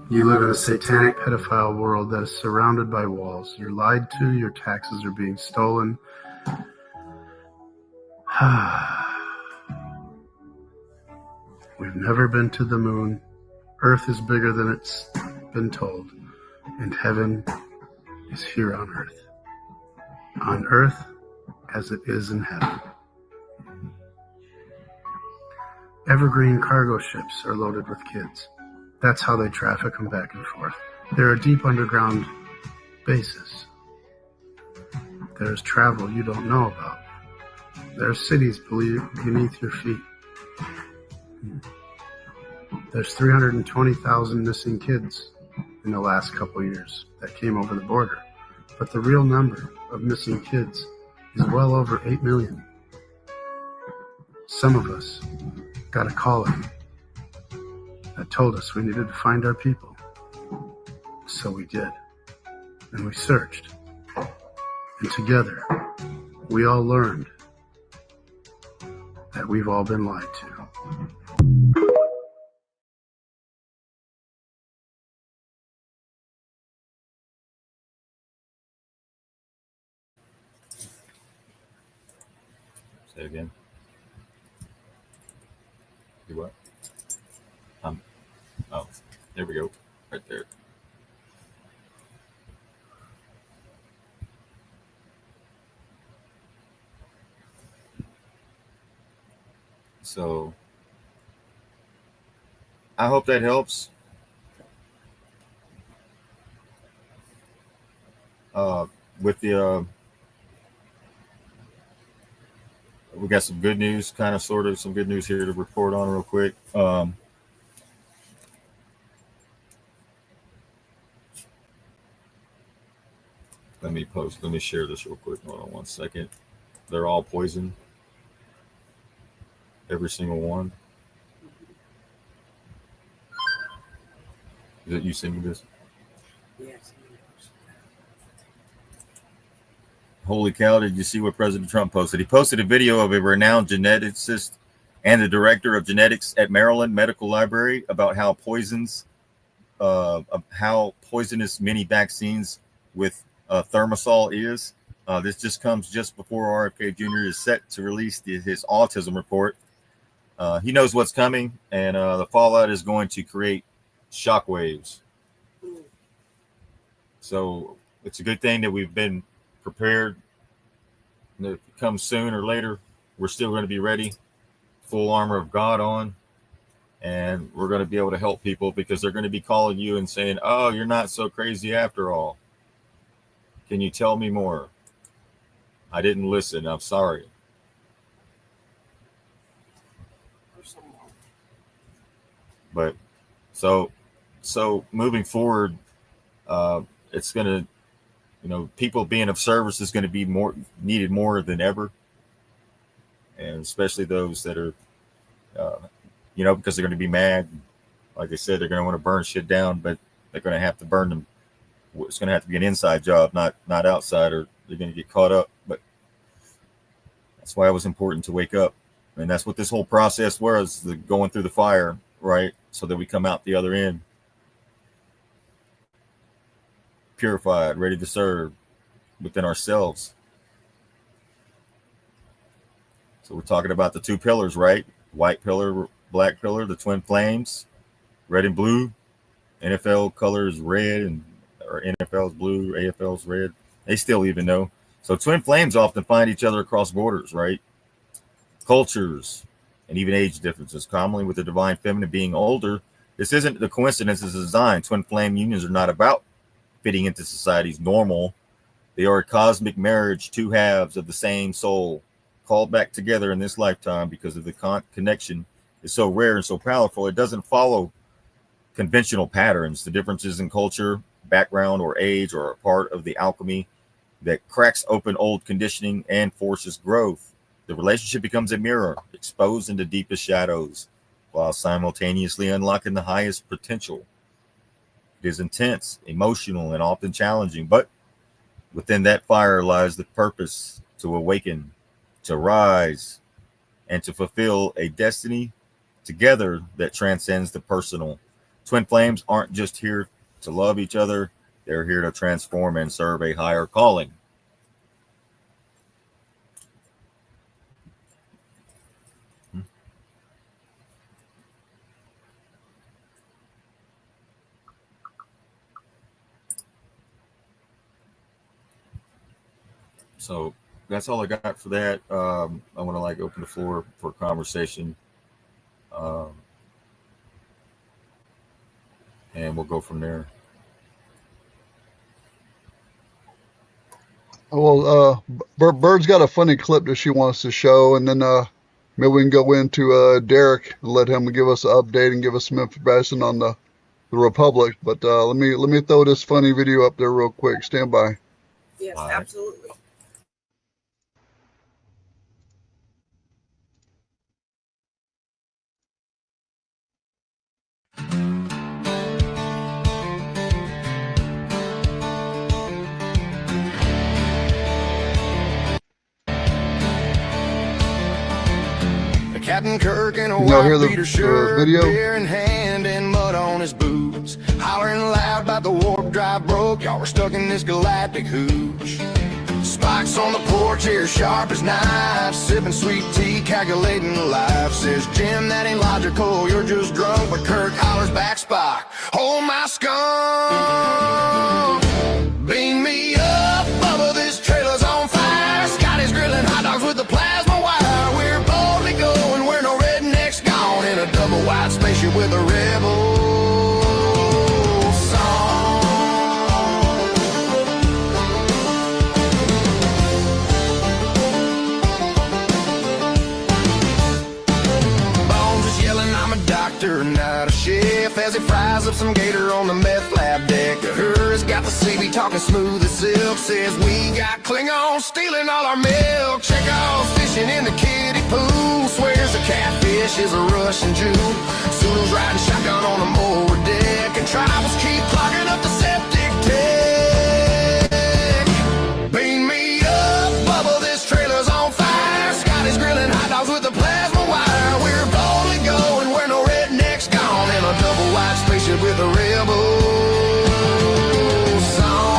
you live in a satanic pedophile world that is surrounded by walls. You're lied to, your taxes are being stolen. We've never been to the moon. Earth is bigger than it's been told. And heaven is here on earth. On earth as it is in heaven. Evergreen cargo ships are loaded with kids. That's how they traffic them back and forth. There are deep underground bases. There's travel you don't know about. There are cities beneath your feet. There's 320,000 missing kids in the last couple of years that came over the border. But the real number of missing kids is well over 8 million. Some of us got a calling that told us we needed to find our people. So we did. And we searched. And together, we all learned that we've all been lied to. Say again. Do what? Oh, there we go. Right there. So I hope that helps. With the we got some good news, kind of sort of some good news here to report on real quick. Let me share this real quick. Hold on 1 second. They're all poison. Every single one. Is it you sending this? Yes. Holy cow, did you see what President Trump posted? He posted a video of a renowned geneticist and the director of genetics at Maryland Medical Library about how poisonous many vaccines with thimerosal is. This just comes just before RFK Jr. is set to release his autism report. He knows what's coming, and the fallout is going to create shockwaves. So it's a good thing that we've been prepared. And if it comes soon or later, we're still going to be ready, full armor of God on, and we're going to be able to help people because they're going to be calling you and saying, oh, you're not so crazy after all. Can you tell me more? I didn't listen. I'm sorry. But so moving forward, it's going to, people being of service is going to be needed more than ever. And especially those that are, because they're going to be mad. Like I said, they're going to want to burn shit down, but they're going to have to burn them. It's going to have to be an inside job, not outside, or they're going to get caught up. But that's why it was important to wake up. And that's what this whole process was, going through the fire, right? So that we come out the other end purified, ready to serve within ourselves. So we're talking about the two pillars, right? White pillar, black pillar, the twin flames, red and blue. NFL colors red, or NFL's blue, AFL's red. They still even know. So twin flames often find each other across borders, right? Cultures and even age differences. Commonly with the divine feminine being older, this isn't the coincidence, it's a design. Twin flame unions are not about fitting into society's normal. They are a cosmic marriage, two halves of the same soul, called back together in this lifetime because of the connection is so rare and so powerful. It doesn't follow conventional patterns. The differences in culture, background, or age are a part of the alchemy that cracks open old conditioning and forces growth. The relationship becomes a mirror, exposing the deepest shadows while simultaneously unlocking the highest potential. It is intense, emotional, and often challenging, but within that fire lies the purpose to awaken, to rise, and to fulfill a destiny together that transcends the personal. Twin flames aren't just here to love each other, they're here to transform and serve a higher calling. So that's all I got for that. I want to open the floor for conversation, and we'll go from there. Well, Bird's got a funny clip that she wants to show, and then maybe we can go into Derek and let him give us an update and give us some information on the Republic. But let me throw this funny video up there real quick. Stand by. Yes, absolutely. Captain Kirk in a hear white beater shirt, video? beer in hand and mud on his boots, hollering loud about the warp drive broke. Y'all were stuck in this galactic hooch. Spikes on the porch here sharp as knives, sipping sweet tea, calculating life. Says Jim, that ain't logical, you're just drunk. But Kirk hollers back, Spock, hold my skunk. Beam me up, Bubba, this trailer's on fire. Scotty's grilling hot dogs with the plasma wire. We're boldly going where no redneck's gone, in a double wide spaceship with a rebel song. Bones is yelling, I'm a doctor, not a chef, as he fries up some gator on the meth lab deck. Uhura's got the CB talking smooth as silk, says we got Klingons stealing all our milk. Chekhov's fishing in the kiddie pool, swears the catfish is a Russian Jew. Sulu's riding shotgun on the mower deck, and tribals keep clogging up the septic tank. Beam me up, Bubba, this trailer's on fire. Scotty's grilling hot dogs with a plasma wire. We're boldly going where no redneck's gone, in a double wide spaceship with a rebel song.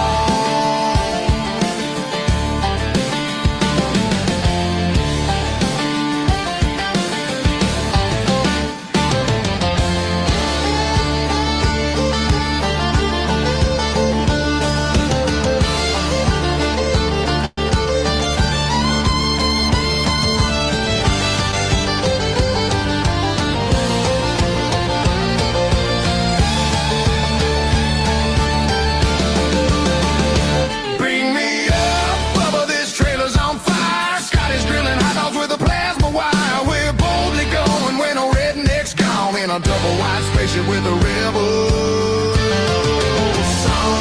a double wide spaceship with a rebel song.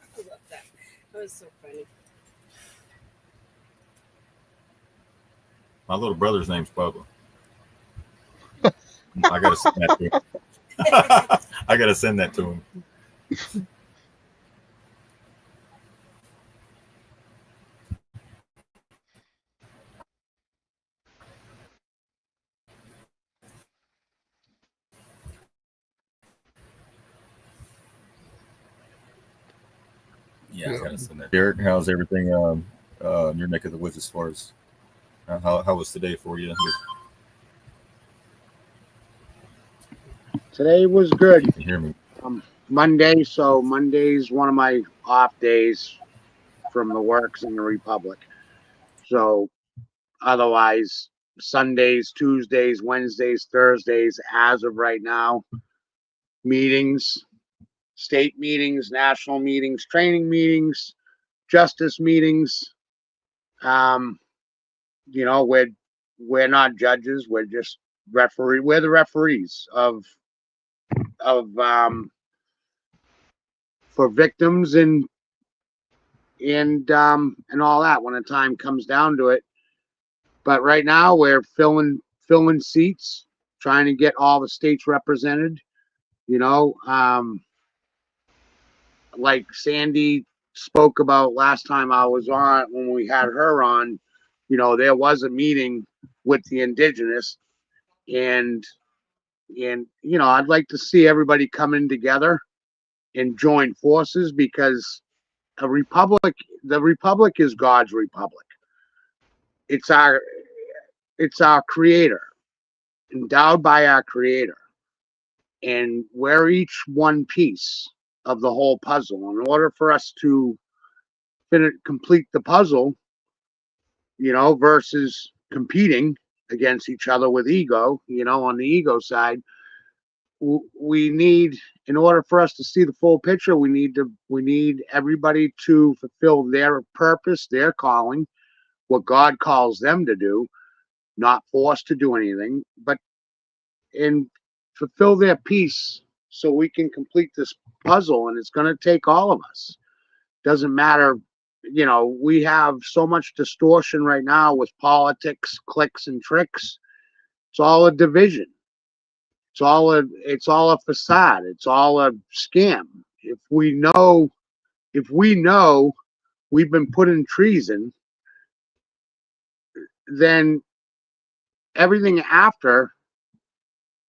I love that. That was so funny. My little brother's name's Bubba. I gotta send that to him. I gotta send that to him. Yeah, I gotta send that. Derek, how's everything in your neck of the woods as far as how was today for you? Today was good. You can hear me. Monday, so Monday's one of my off days from the works in the Republic. So otherwise, Sundays, Tuesdays, Wednesdays, Thursdays, as of right now, meetings, state meetings, national meetings, training meetings, justice meetings. You know, we're not judges, we're just we're the referees of for victims and all that when the time comes down to it. But right now we're filling seats, trying to get all the states represented. You know, like Sandy spoke about last time I was on, when we had her on, you know, there was a meeting with the indigenous, and you know, I'd like to see everybody come in together and join forces, because the republic is God's republic. It's our creator, endowed by our creator, and we're each one piece of the whole puzzle. In order for us to complete the puzzle, you know, versus competing against each other with ego, you know, on the ego side, we need, in order for us to see the full picture, we need everybody to fulfill their purpose, their calling, what God calls them to do, not forced to do anything, but and fulfill their piece so we can complete this puzzle. And it's going to take all of us. Doesn't matter. You know, we have so much distortion right now with politics, clicks and tricks. It's all a division. It's all a facade. It's all a scam. If we know we've been put in treason, then everything after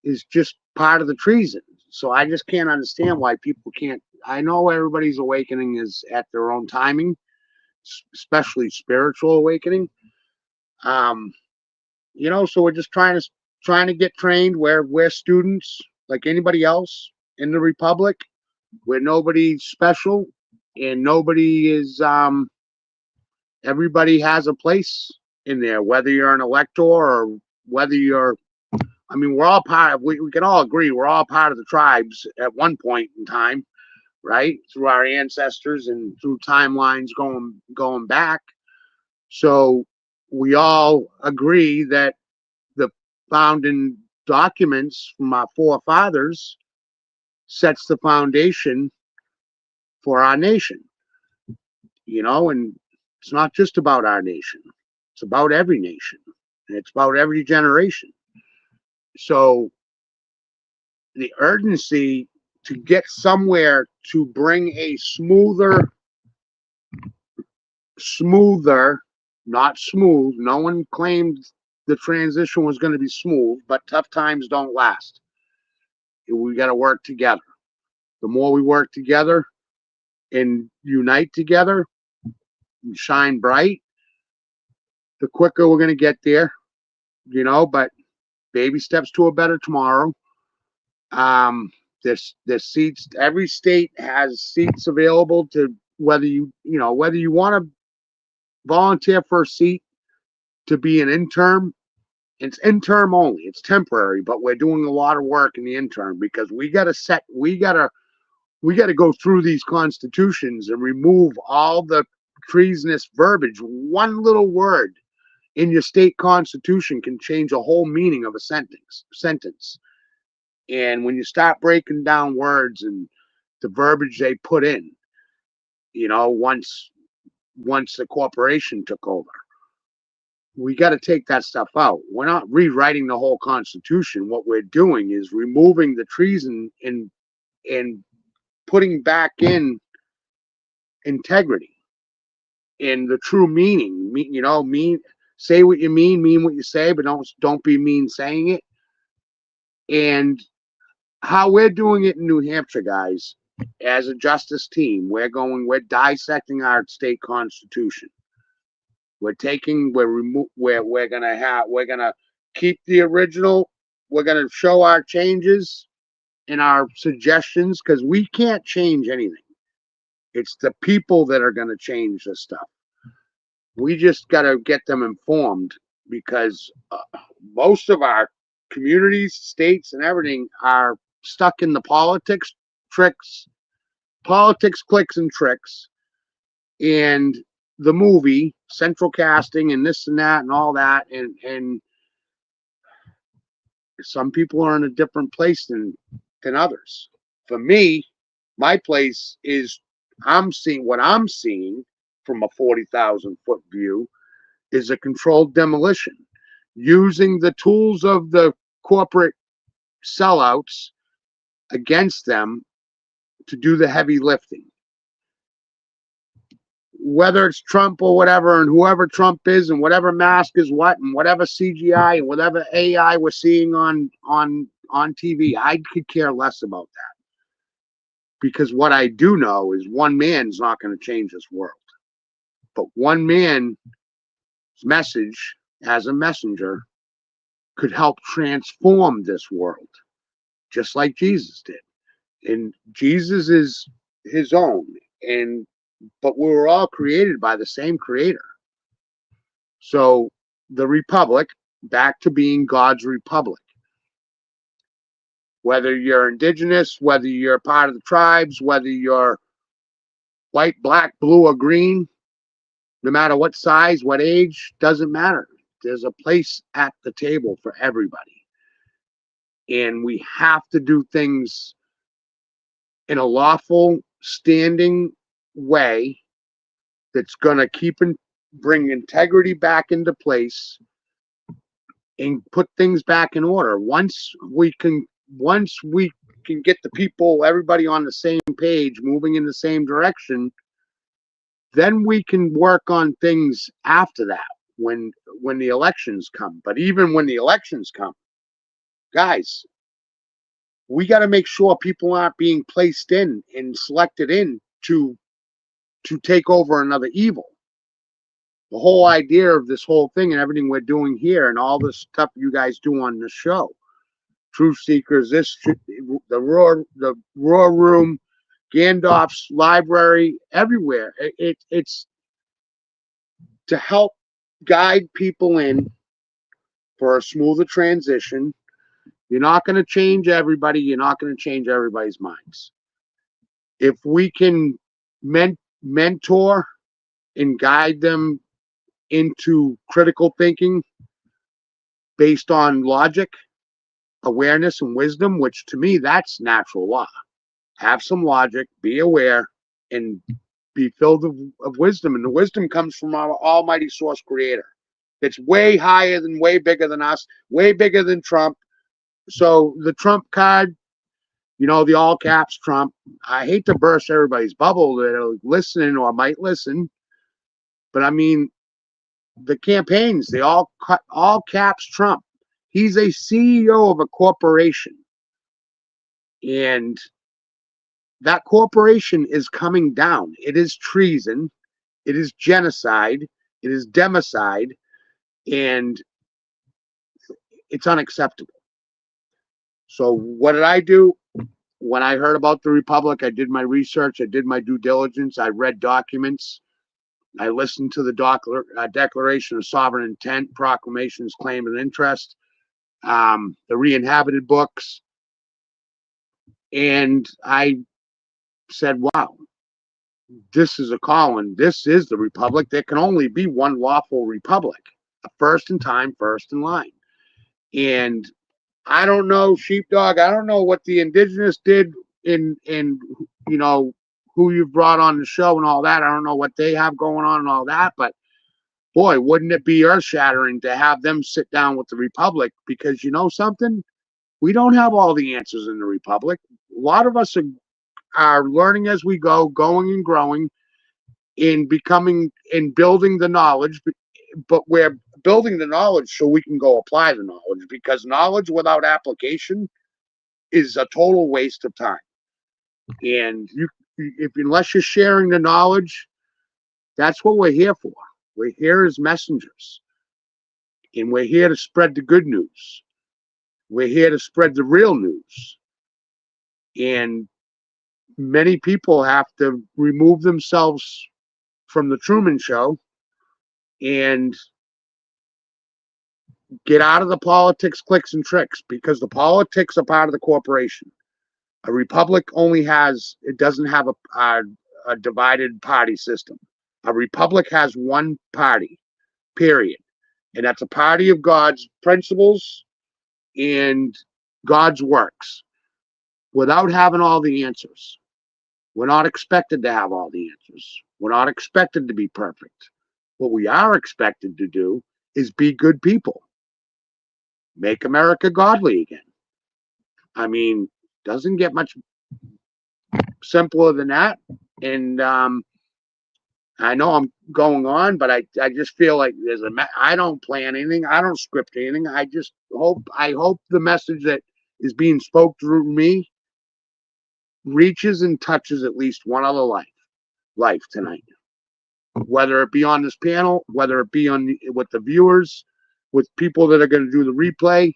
is just part of the treason. So I just can't understand why people can't. I know everybody's awakening is at their own timing, especially spiritual awakening. You know, so we're just trying to get trained. We're students like anybody else in the Republic. We're nobody special, and nobody is. Everybody has a place in there, whether you're an elector or whether you're. I mean, we're all part of. We can all agree we're all part of the tribes at one point in time, right? Through our ancestors and through timelines going back. So we all agree that the founding documents from our forefathers sets the foundation for our nation. You know, and it's not just about our nation. It's about every nation. And it's about every generation. So the urgency to get somewhere to bring a smoother, not smooth. No one claimed the transition was going to be smooth, but tough times don't last. We got to work together. The more we work together and unite together and shine bright, the quicker we're going to get there, you know, but baby steps to a better tomorrow. There's seats. Every state has seats available to whether you want to volunteer for a seat to be an intern It's interim only. It's temporary, but we're doing a lot of work in the interim because we got to go through these constitutions and remove all the treasonous verbiage. One little word in your state constitution can change a whole meaning of a sentence. And when you start breaking down words and the verbiage they put in, once the corporation took over, we got to take that stuff out. We're not rewriting the whole Constitution. What we're doing is removing the treason and putting back in integrity and the true meaning. Say what you mean what you say, but don't be mean saying it. And how we're doing it in New Hampshire, guys, as a justice team, we're dissecting our state constitution. We're gonna keep the original. We're gonna show our changes and our suggestions because we can't change anything. It's the people that are gonna change this stuff. We just gotta get them informed because most of our communities, states, and everything are stuck in the politics, clicks, and tricks, and the movie central casting and this and that and all that, and some people are in a different place than others. For me, my place is I'm seeing from a 40,000 foot view is a controlled demolition using the tools of the corporate sellouts against them to do the heavy lifting. Whether it's Trump or whatever, and whoever Trump is, and whatever mask is what, and whatever CGI and whatever AI we're seeing on TV, I could care less about that. Because what I do know is one man's not going to change this world. But one man's message as a messenger could help transform this world, just like Jesus did. And Jesus is his own, but we were all created by the same creator. So the republic, back to being God's republic. Whether you're indigenous, whether you're part of the tribes, whether you're white, black, blue, or green, no matter what size, what age, doesn't matter. There's a place at the table for everybody. And we have to do things in a lawful, standing way that's going to bring integrity back into place and put things back in order. Once we can get the people, everybody on the same page, moving in the same direction, then we can work on things after that when the elections come. But even when the elections come, guys, we got to make sure people aren't being placed in and selected in to take over another evil. The whole idea of this whole thing and everything we're doing here and all this stuff you guys do on the show, Truth Seekers, the Roar Room, Gandalf's library, everywhere. It's to help guide people in for a smoother transition. You're not going to change everybody. You're not going to change everybody's minds. If we can mentor and guide them into critical thinking based on logic, awareness, and wisdom, which to me, that's natural law. Have some logic, be aware, and be filled of wisdom. And the wisdom comes from our almighty source creator. It's way higher than, way bigger than us, way bigger than Trump. So the Trump card, the all caps Trump, I hate to burst everybody's bubble that are listening or might listen, but I mean, the campaigns, they all caps Trump. He's a CEO of a corporation. And that corporation is coming down. It is treason. It is genocide. It is democide. And it's unacceptable. So what did I do? When I heard about the Republic, I did my research. I did my due diligence. I read documents. I listened to the Declaration of Sovereign Intent, proclamations, claim and interest, the re-inhabited books. And I said, wow, this is a calling. This is the republic. There can only be one lawful republic, first in time, first in line. And I don't know, Sheepdog, I don't know what the indigenous did in you know, who you've brought on the show and all that. I don't know what they have going on and all that, but boy, wouldn't it be earth-shattering to have them sit down with the republic? Because you know something? We don't have all the answers in the republic. A lot of us are learning as we go, going and growing, in becoming, in building the knowledge, but we're building the knowledge so we can go apply the knowledge, because knowledge without application is a total waste of time. And unless you're sharing the knowledge, that's what we're here for. We're here as messengers, and we're here to spread the good news. We're here to spread the real news. And many people have to remove themselves from the Truman Show and get out of the politics, clicks, and tricks, because the politics are part of the corporation. A republic only has, it doesn't have a divided party system. A republic has one party, period. And that's a party of God's principles and God's works, without having all the answers. We're not expected to have all the answers. We're not expected to be perfect. What we are expected to do is be good people. Make America godly again. I mean, doesn't get much simpler than that. And I know I'm going on, but I just feel like I don't plan anything. I don't script anything. I hope the message that is being spoke through me reaches and touches at least one other life tonight. Whether it be on this panel, whether it be with the viewers, with people that are going to do the replay,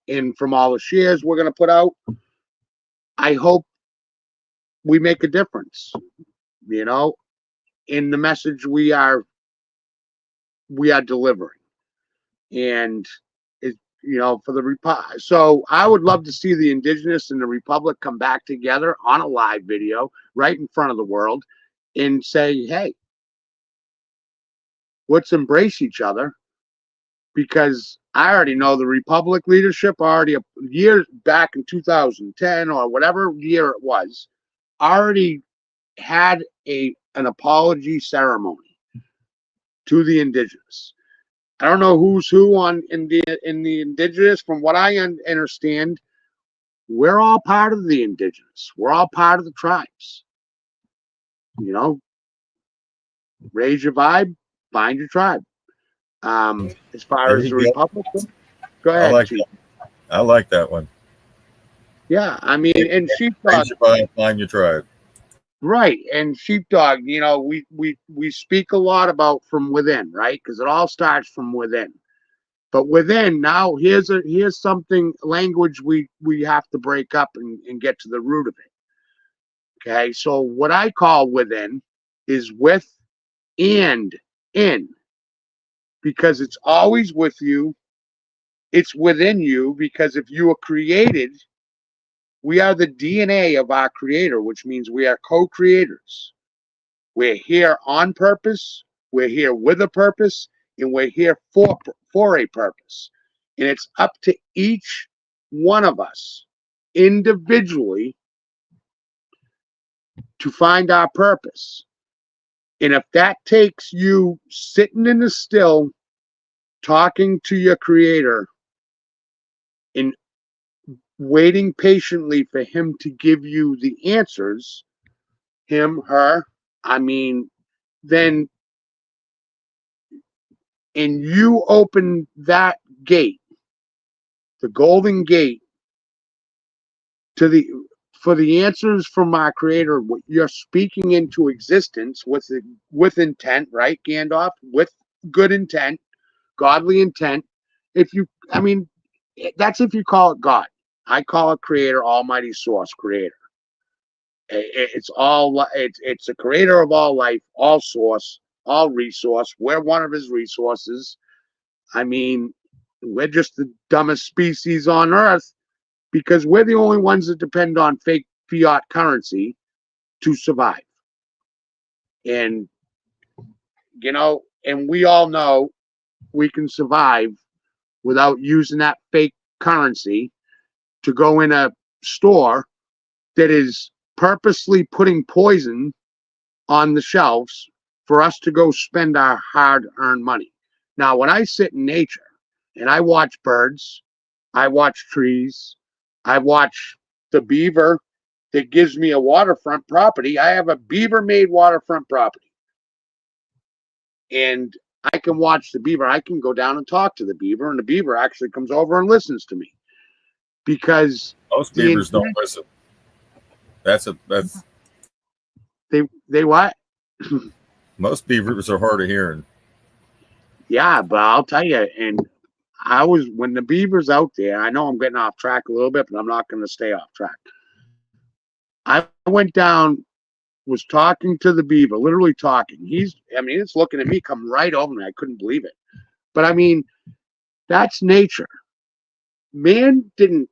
and from all the shares we're going to put out, I hope we make a difference, you know, in the message we are delivering. And it, you know, for the republic. So I would love to see the indigenous and the republic come back together on a live video right in front of the world and say, hey, let's embrace each other. Because I already know the republic leadership already years back in 2010 or whatever year it was, already had an apology ceremony to the indigenous. I don't know who's who in the indigenous. From what I understand, we're all part of the indigenous. We're all part of the tribes. You know, raise your vibe, find your tribe. As far as the republic, go ahead, Chief. I like that one. Yeah, I mean, and Sheepdog, find your tribe. Right, and Sheepdog, you know, we speak a lot about from within, right? Because it all starts from within. But within, now here's something, language we have to break up and get to the root of it. Okay, so what I call within is with and in, because it's always with you. It's within you, because if you are created, we are the DNA of our creator, which means we are co-creators. We're here on purpose, we're here with a purpose, and we're here for a purpose. And it's up to each one of us individually to find our purpose. And if that takes you sitting in the still, talking to your creator, and waiting patiently for him to give you the answers, him, her, I mean, then, and you open that gate, the golden gate, for the answers from our creator, you're speaking into existence with intent, right, Gandalf? With good intent, godly intent. I mean, that's if you call it God. I call it creator, almighty source, creator. It's all it's a creator of all life, all source, all resource. We're one of his resources. I mean, we're just the dumbest species on earth because we're the only ones that depend on fake fiat currency to survive. And and we all know we can survive without using that fake currency to go in a store that is purposely putting poison on the shelves for us to go spend our hard-earned money. Now, when I sit in nature and I watch birds, I watch trees, I watch the beaver that gives me a waterfront property. I have a beaver-made waterfront property. And I can watch the beaver. I can go down and talk to the beaver, and the beaver actually comes over and listens to me. Because most beavers don't listen. That's they what? Most beavers are hard of hearing. Yeah, but I'll tell you, and when the beaver's out there, I know I'm getting off track a little bit, but I'm not going to stay off track. I went down, was talking to the beaver, literally talking. It's looking at me, come right over me. I couldn't believe it. But I mean, that's nature. Man didn't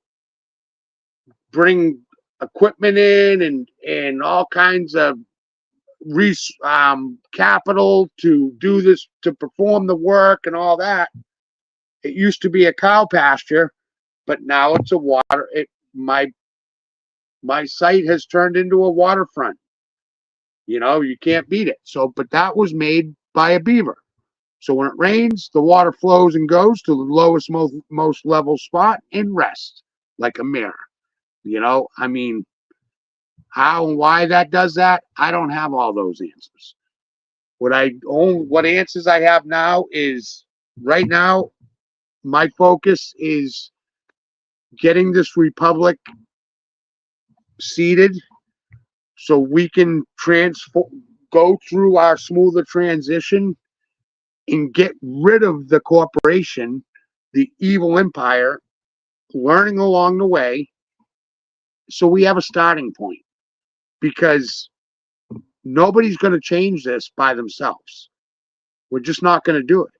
bring equipment in and all kinds of capital to do this, to perform the work and all that. It used to be a cow pasture, but now it's a water. My site has turned into a waterfront. You can't beat it. So, but that was made by a beaver. So when it rains, the water flows and goes to the lowest, most level spot and rests like a mirror. I mean, how and why that does that, I don't have all those answers. What answers I have now is, right now, my focus is getting this republic seated so we can go through our smoother transition and get rid of the corporation, the evil empire, learning along the way, so we have a starting point. Because nobody's going to change this by themselves. We're just not going to do it.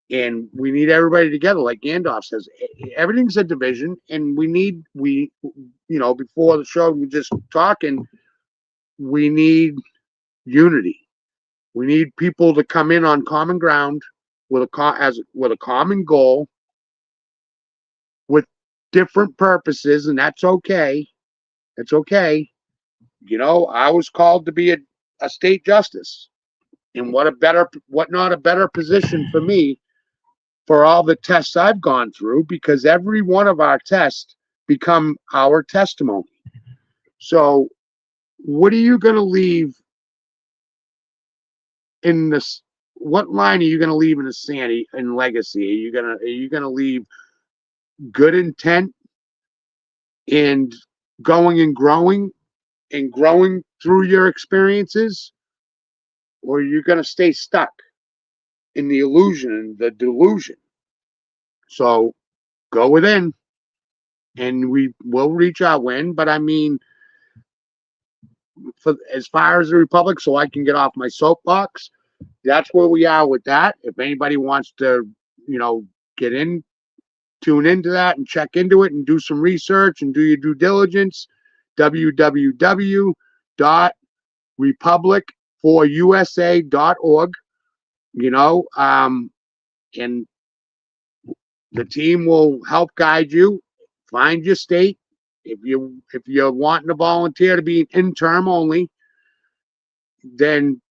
And we need everybody together, like Gandalf says. Everything's a division, and before the show, we just talking, we need unity. We need people to come in on common ground with a common goal, with different purposes, and that's okay. It's okay. I was called to be a state justice, and what not a better position for me for all the tests I've gone through, because every one of our tests become our testimony. So what are you going to leave in this? What line are you going to leave in the sand in legacy? Are you going to leave good intent and going and growing through your experiences, or are you going to stay stuck in the illusion and the delusion? So go within, and we will reach our win. But I mean, as far as the republic, so I can get off my soapbox, that's where we are with that. If anybody wants to, tune into that and check into it and do some research and do your due diligence, www.republicforusa.org. And the team will help guide you. Find your state. If you're wanting to volunteer to be an interim only, then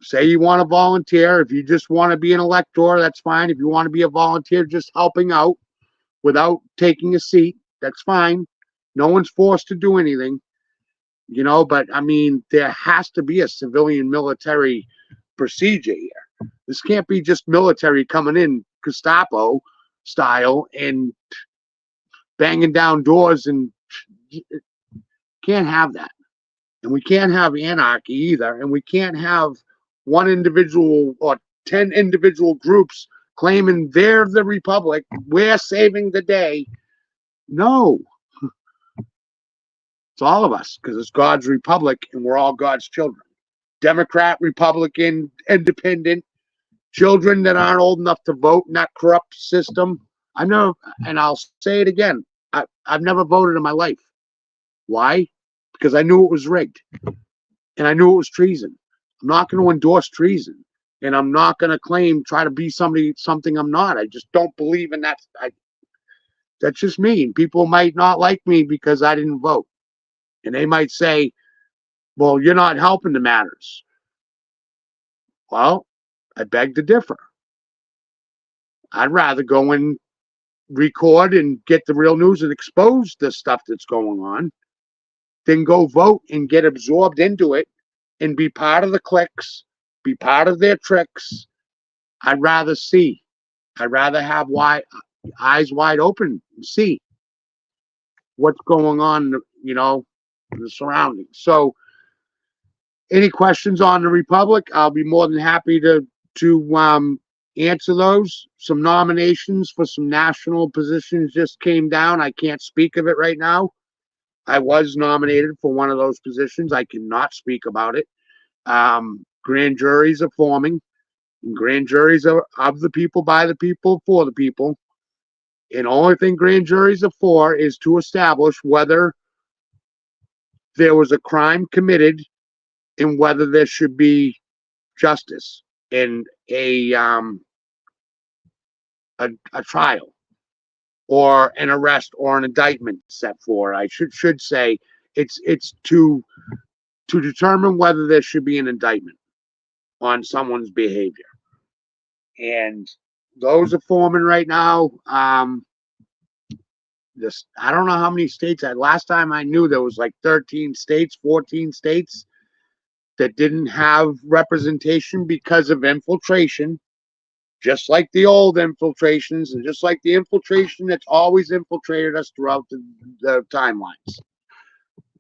say you want to volunteer. If you just want to be an elector, that's fine. If you want to be a volunteer just helping out without taking a seat, that's fine. No one's forced to do anything, but I mean, there has to be a civilian military procedure here. This can't be just military coming in Gestapo style and banging down doors, and can't have that. And we can't have anarchy either. And we can't have one individual or 10 individual groups claiming they're the republic, we're saving the day. No. It's all of us because it's God's republic and we're all God's children. Democrat, Republican, independent, children that aren't old enough to vote in that corrupt system. I know, and I'll say it again. I've never voted in my life. Why? Because I knew it was rigged and I knew it was treason. I'm not going to endorse treason, and I'm not going to try to be something I'm not. I just don't believe in that. That's just me. And people might not like me because I didn't vote. And they might say, well, you're not helping the matters. Well, I beg to differ. I'd rather go and record and get the real news and expose the stuff that's going on than go vote and get absorbed into it and be part of the cliques, be part of their tricks. I'd rather see. I'd rather have eyes wide open and see what's going on, in the surroundings. So any questions on the Republic? I'll be more than happy to answer those. Some nominations for some national positions just came down. I can't speak of it right now. I was nominated for one of those positions. I cannot speak about it. Grand juries are forming. Grand juries are of the people, by the people, for the people. And the only thing grand juries are for is to establish whether there was a crime committed and whether there should be justice and a trial or an arrest or an indictment set for it. I should say it's to determine whether there should be an indictment on someone's behavior. And those are forming right now. I don't know how many states. Last time I knew there was like 13 states, 14 states that didn't have representation because of infiltration, just like the old infiltrations and just like the infiltration that's always infiltrated us throughout the timelines.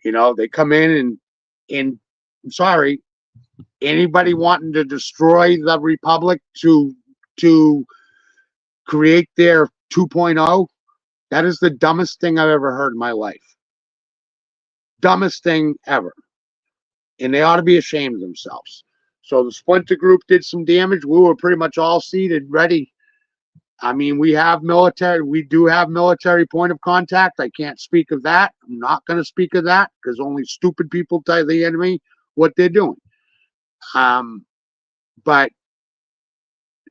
They come in and I'm sorry, anybody wanting to destroy the Republic to create their 2.0, that is the dumbest thing I've ever heard in my life. Dumbest thing ever. And they ought to be ashamed of themselves. So the Splinter Group did some damage. We were pretty much all seated, ready. I mean, we have military. We do have military point of contact. I can't speak of that. I'm not going to speak of that because only stupid people tell the enemy what they're doing. But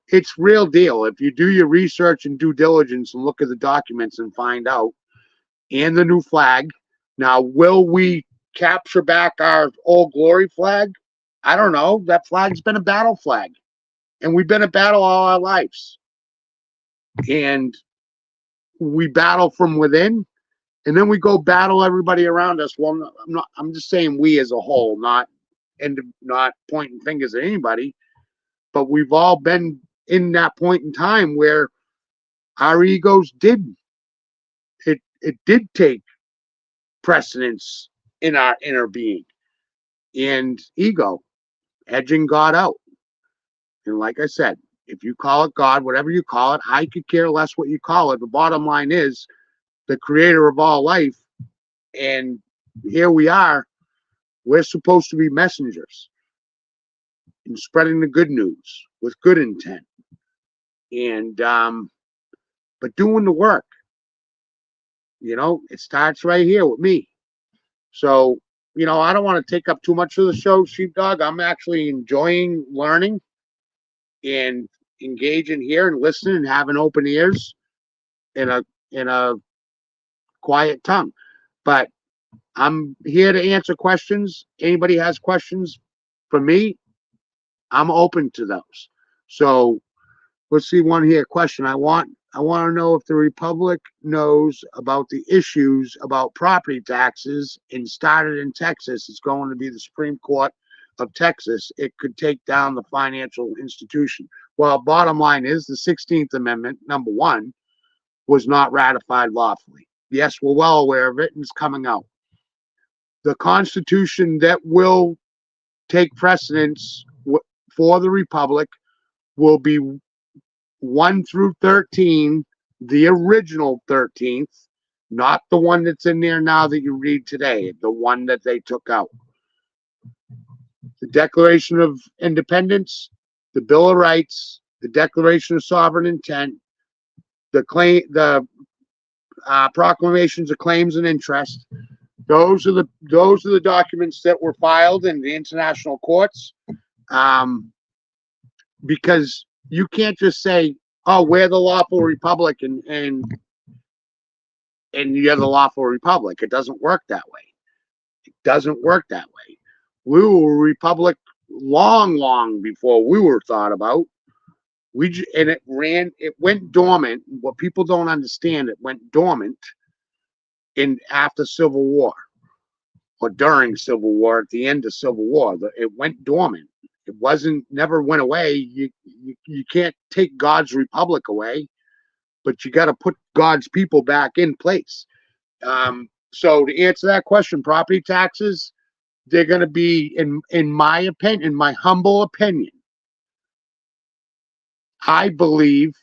it's real deal. If you do your research and due diligence and look at the documents and find out, and the new flag. Now, will we capture back our old glory flag? I don't know. That flag's been a battle flag, and we've been a battle all our lives. And we battle from within, and then we go battle everybody around us. Well, I'm just saying we as a whole, not pointing fingers at anybody, but we've all been in that point in time where our egos did take precedence in our inner being, and ego edging God out. And like I said, if you call it God, whatever you call it, I could care less what you call it. The bottom line is the creator of all life, and here we are. We're supposed to be messengers and spreading the good news with good intent, and but doing the work. It starts right here with me. So, I don't want to take up too much of the show, Sheepdog. I'm actually enjoying learning and engaging here and listening and having open ears in a quiet tongue. But I'm here to answer questions. Anybody has questions for me, I'm open to those. So let's see one here. Question. I want to know if the Republic knows about the issues about property taxes and started in Texas. It's going to be the Supreme Court of Texas. It could take down the financial institution. Well, bottom line is the 16th Amendment, number one, was not ratified lawfully. Yes, we're well aware of it, and it's coming out. The Constitution that will take precedence for the Republic will be 1 through 13, the original 13th, not the one that's in there now that you read today, the one that they took out. The Declaration of Independence, the Bill of Rights, the Declaration of Sovereign Intent, the proclamations of claims and interest. Those are the documents that were filed in the international courts. Because you can't just say, "Oh, we're the lawful republic," and you're the lawful republic. It doesn't work that way. It doesn't work that way. We were a republic long before we were thought about. It went dormant. What people don't understand, it went dormant after Civil War, or during Civil War, at the end of Civil War. It went dormant. It never went away. You can't take God's republic away, but you got to put God's people back in place. So to answer that question, property taxes, they're going to be, in my opinion, in my humble opinion, I believe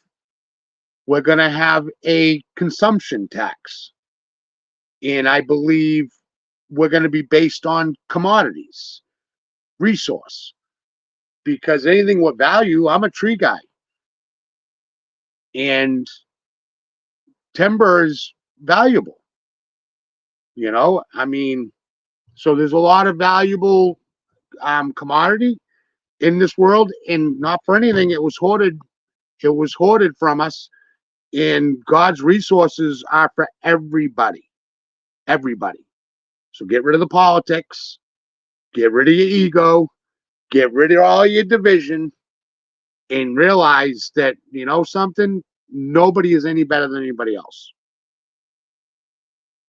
we're going to have a consumption tax. And I believe we're going to be based on commodities, resource. Because anything with value, I'm a tree guy. And timber is valuable. I mean, so there's a lot of valuable commodity in this world, and not for anything, it was hoarded from us, and God's resources are for everybody. So get rid of the politics, get rid of your ego, get rid of all your division, and realize that, something, nobody is any better than anybody else.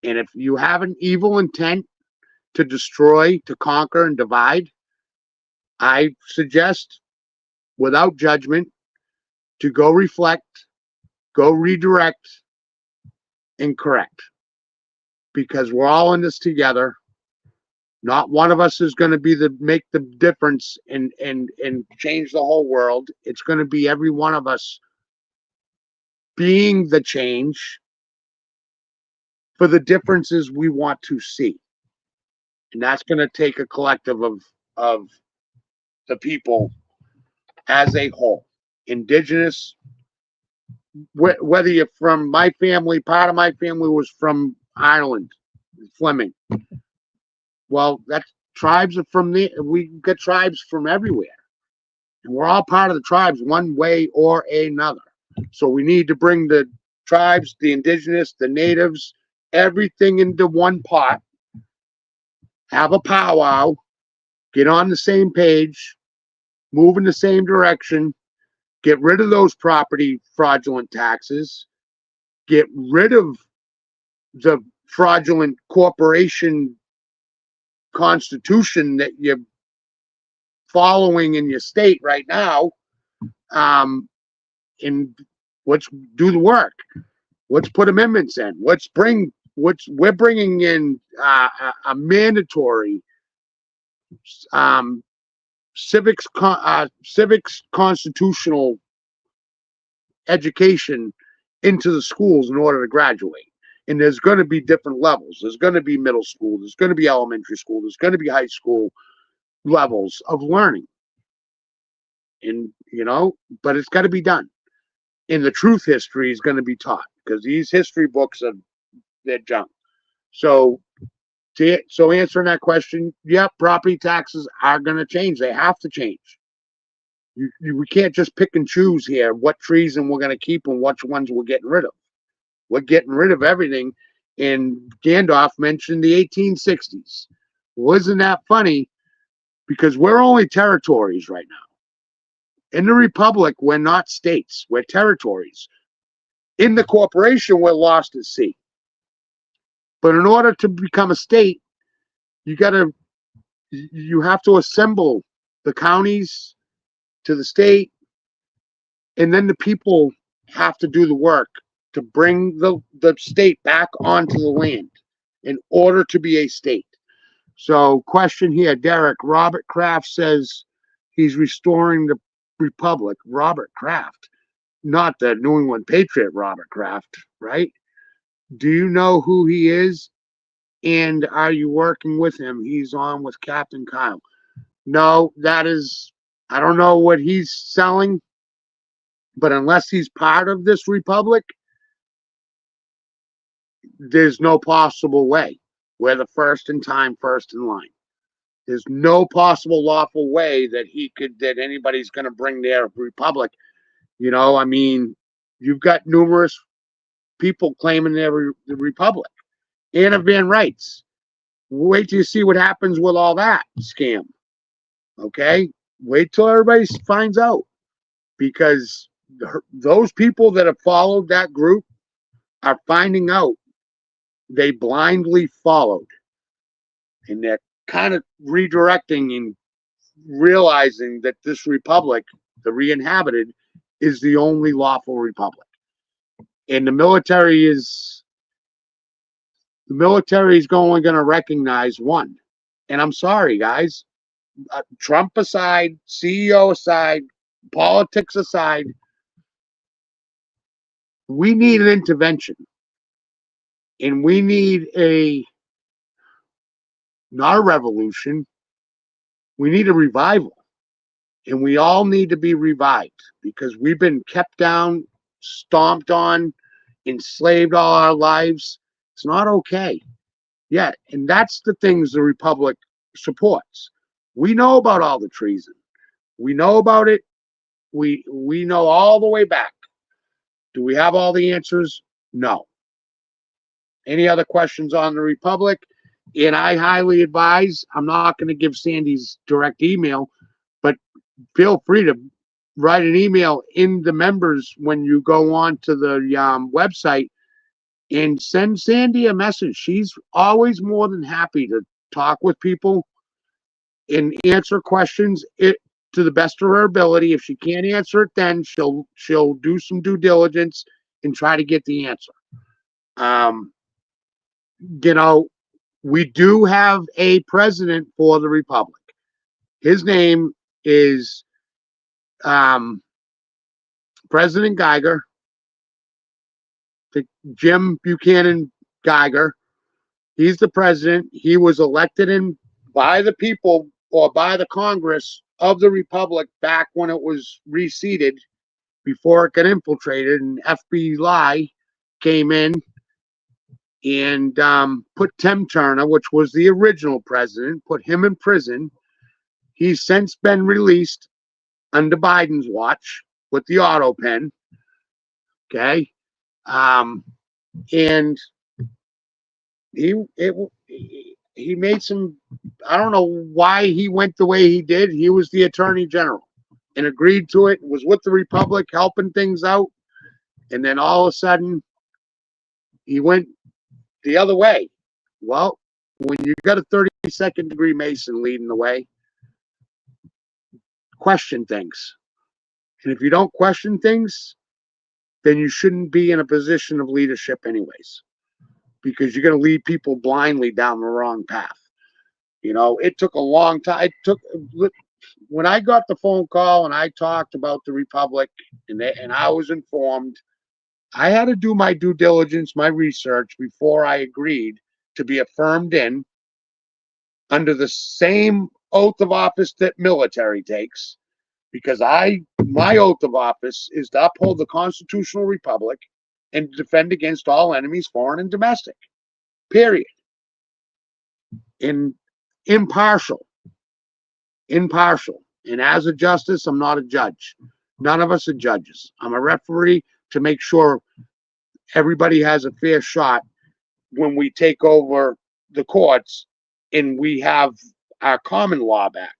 And if you have an evil intent to destroy, to conquer, and divide, I suggest, without judgment, to go reflect, go redirect, and correct. Because we're all in this together. Not one of us is going to make the difference and change the whole world. It's going to be every one of us being the change for the differences we want to see. And that's going to take a collective of the people as a whole. Indigenous, whether you're from my family, part of my family was from Ireland, Fleming. Well, tribes are from we get tribes from everywhere. And we're all part of the tribes one way or another. So we need to bring the tribes, the indigenous, the natives, everything into one pot, have a powwow, get on the same page, move in the same direction, get rid of those property fraudulent taxes, get rid of the fraudulent corporation constitution that you're following in your state right now, and let's do the work. Let's put amendments in. We're bringing in a mandatory civics constitutional education into the schools in order to graduate. And there's going to be different levels. There's going to be middle school. There's going to be elementary school. There's going to be high school levels of learning. And, but it's got to be done. And the truth history is going to be taught, because these history books they're junk. So answering that question, yeah, property taxes are going to change. They have to change. We can't just pick and choose here what trees and we're going to keep and which ones we're getting rid of. We're getting rid of everything. And Gandalf mentioned the 1860s. Well, isn't that funny? Because we're only territories right now. In the Republic, we're not states. We're territories. In the corporation, we're lost at sea. But in order to become a state, you have to assemble the counties to the state, and then the people have to do the work to bring the state back onto the land in order to be a state. So, question here, Derek. Robert Kraft says he's restoring the Republic. Robert Kraft, not the New England Patriot Robert Kraft, right? Do you know who he is? And are you working with him? He's on with Captain Kyle. No, that is, I don't know what he's selling, but unless he's part of this republic, there's no possible way. We're the first in time, first in line. There's no possible lawful way that anybody's going to bring their republic. I mean, you've got numerous people claiming they're the republic. Anna Van Rights. Wait till you see what happens with all that scam. Okay? Wait till everybody finds out. Because those people that have followed that group are finding out they blindly followed. And they're kind of redirecting and realizing that this republic, the re-inhabited, is the only lawful republic. And the military is only going to recognize one. And I'm sorry, guys. Trump aside, CEO aside, politics aside, we need an intervention. And we need not a revolution, we need a revival. And we all need to be revived because we've been kept down, stomped on, enslaved all our lives. It's not okay. Yeah, and that's the things the Republic supports. We know about all the treason. We know about it. We know all the way back. Do we have all the answers? No. Any other questions on the Republic? And I highly advise, I'm not going to give Sandy's direct email, but feel free to write an email in the members when you go on to the website and send Sandy a message. She's always more than happy to talk with people and answer questions to the best of her ability. If she can't answer it, then she'll do some due diligence and try to get the answer. We do have a president for the Republic. His name is President Geiger, Jim Buchanan Geiger. He's the president. He was elected by the people or by the Congress of the Republic back when it was reseated before it got infiltrated, and FBI came in and put Tim Turner, which was the original president, put him in prison. He's since been released under Biden's watch with the auto pen. Okay. And he made some, I don't know why he went the way he did. He was the attorney general and agreed to it, was with the Republic, helping things out. And then all of a sudden, he went the other way. Well, when you got a 32nd degree Mason leading the way, question things. And if you don't question things, then you shouldn't be in a position of leadership anyways, because you're going to lead people blindly down the wrong path. It took a long time. When I got the phone call and I talked about the Republic and I was informed, I had to do my due diligence, my research before I agreed to be affirmed in under the same oath of office that military takes, because my oath of office is to uphold the constitutional republic and to defend against all enemies, foreign and domestic, period. And impartial. And as a justice, I'm not a judge. None of us are judges. I'm a referee to make sure everybody has a fair shot when we take over the courts and we have our common law back.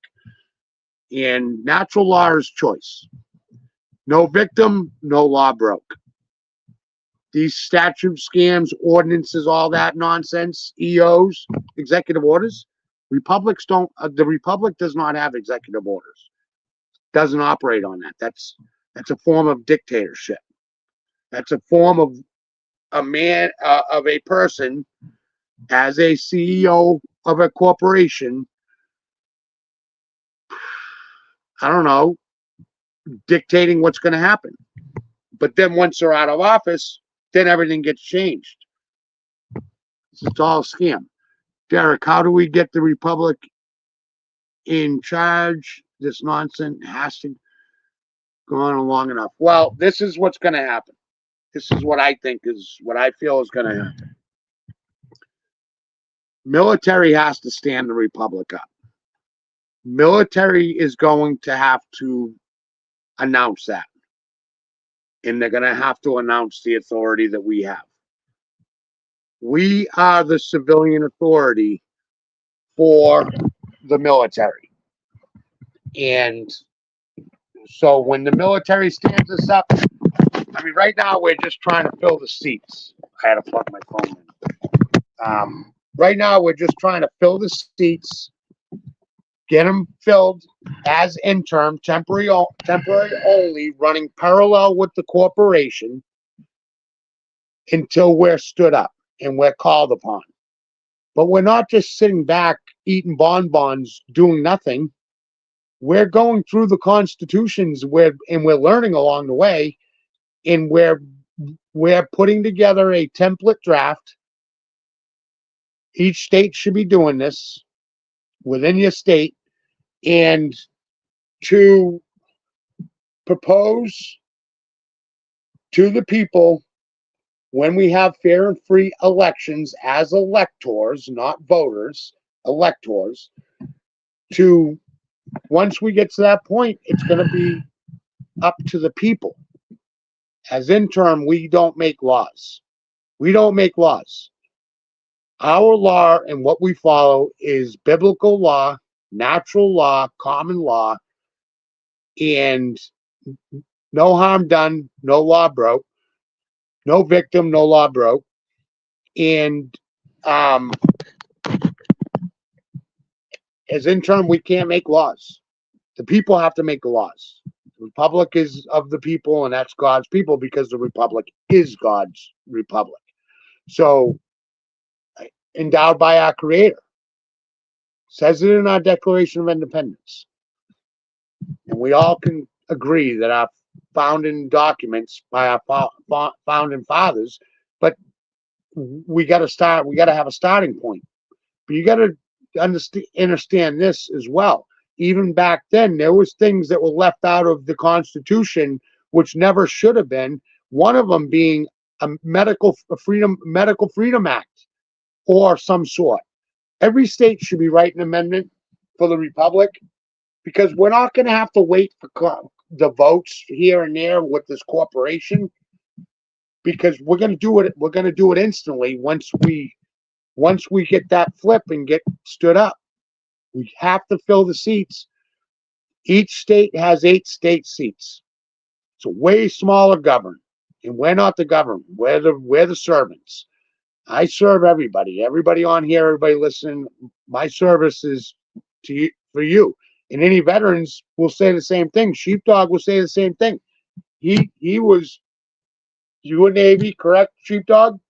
And natural law is choice. No victim, no law broke. These statute scams, ordinances, all that nonsense, EOs, executive orders, republics don't, the Republic does not have executive orders. Doesn't operate on that. That's a form of dictatorship. That's a form of a person as a CEO of a corporation, I don't know, dictating what's going to happen. But then once they're out of office, then everything gets changed. It's all a scam. Derek, how do we get the Republic in charge? This nonsense has to go on long enough. Well, this is what's going to happen. This is what I think is what I feel is going to happen. Military has to stand the Republic up. Military is going to have to announce that. And they're going to have to announce the authority that we have. We are the civilian authority for the military. And so when the military stands us up, I mean, right now we're just trying to fill the seats. I had to plug my phone in. Right now we're just trying to fill the seats, get them filled as interim, temporary only, running parallel with the corporation until we're stood up and we're called upon. But we're not just sitting back eating bonbons doing nothing. We're going through the constitutions and we're learning along the way, and we're putting together a template draft. Each state should be doing this within your state, and to propose to the people when we have fair and free elections as electors, not voters, electors, to once we get to that point, it's going to be up to the people. As interim, we don't make laws. We don't make laws. Our law and what we follow is biblical law, natural law, common law, and no harm done, no law broke, no victim, no law broke. And as interim, we can't make laws. The people have to make the laws. The republic is of the people, and that's God's people, because the republic is God's republic. So, endowed by our Creator. Says it in our Declaration of Independence. And we all can agree that our founding documents by our founding fathers, but we got to have a starting point. But you got to understand this as well. Even back then, there was things that were left out of the Constitution which never should have been. One of them being a medical freedom act or some sort. Every state should be writing an amendment for the republic, because we're not going to have to wait for the votes here and there with this corporation, because we're going to do it. We're going to do it instantly once we get that flip and get stood up. We have to fill the seats. Each state has 8 state seats. It's a way smaller government, and we're not the government. We're the servants. I serve everybody. Everybody on here, everybody listening. My service is to you, for you. And any veterans will say the same thing. Sheepdog will say the same thing. You were Navy, correct, Sheepdog?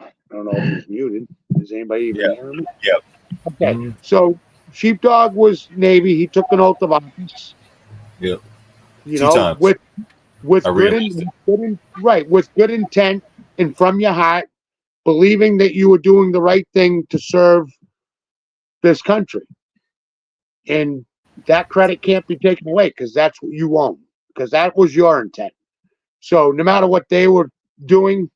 I don't know if he's muted. Is anybody even hearing me? Yep. Okay. So Sheepdog was Navy. He took an oath of office. Yep. You 2 know, times. with good intent and from your heart, believing that you were doing the right thing to serve this country. And that credit can't be taken away, because that's what you own, because that was your intent. So no matter what they were doing,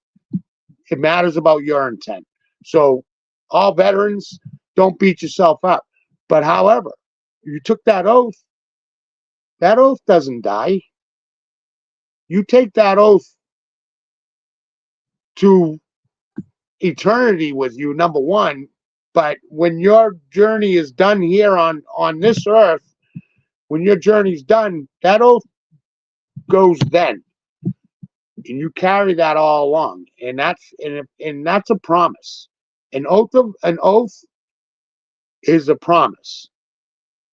it matters about your intent. So all veterans, don't beat yourself up. But however, you took that oath doesn't die. You take that oath to eternity with you, number one. But when your journey is done here on this earth, when your journey's done, that oath goes then. And you carry that all along. And that's a promise. An oath is a promise.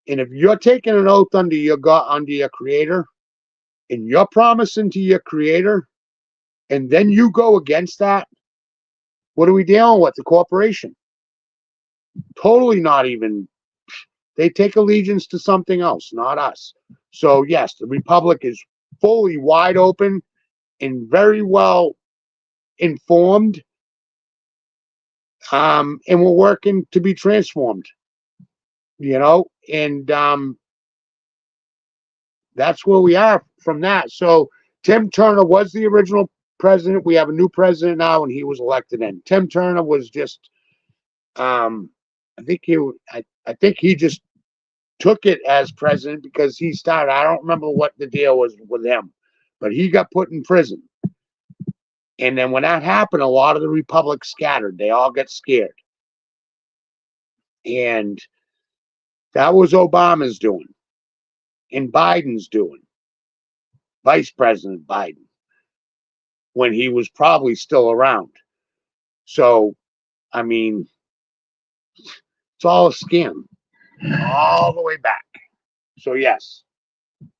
And if you're taking an oath under your God, under your Creator, and you're promising to your Creator, and then you go against that, what are we dealing with? The corporation. Totally not even. They take allegiance to something else, not us. So yes, the republic is fully wide open and very well informed, and we're working to be transformed, and that's where we are from that. So Tim Turner was the original president. We have a new president now, and he was elected in. Tim Turner was just, I think he just took it as president because he started. I don't remember what the deal was with him, but he got put in prison. And then when that happened, a lot of the Republic scattered. They all got scared. And that was Obama's doing and Biden's doing, Vice President Biden, when he was probably still around. So, I mean, it's all a scam all the way back. So, yes,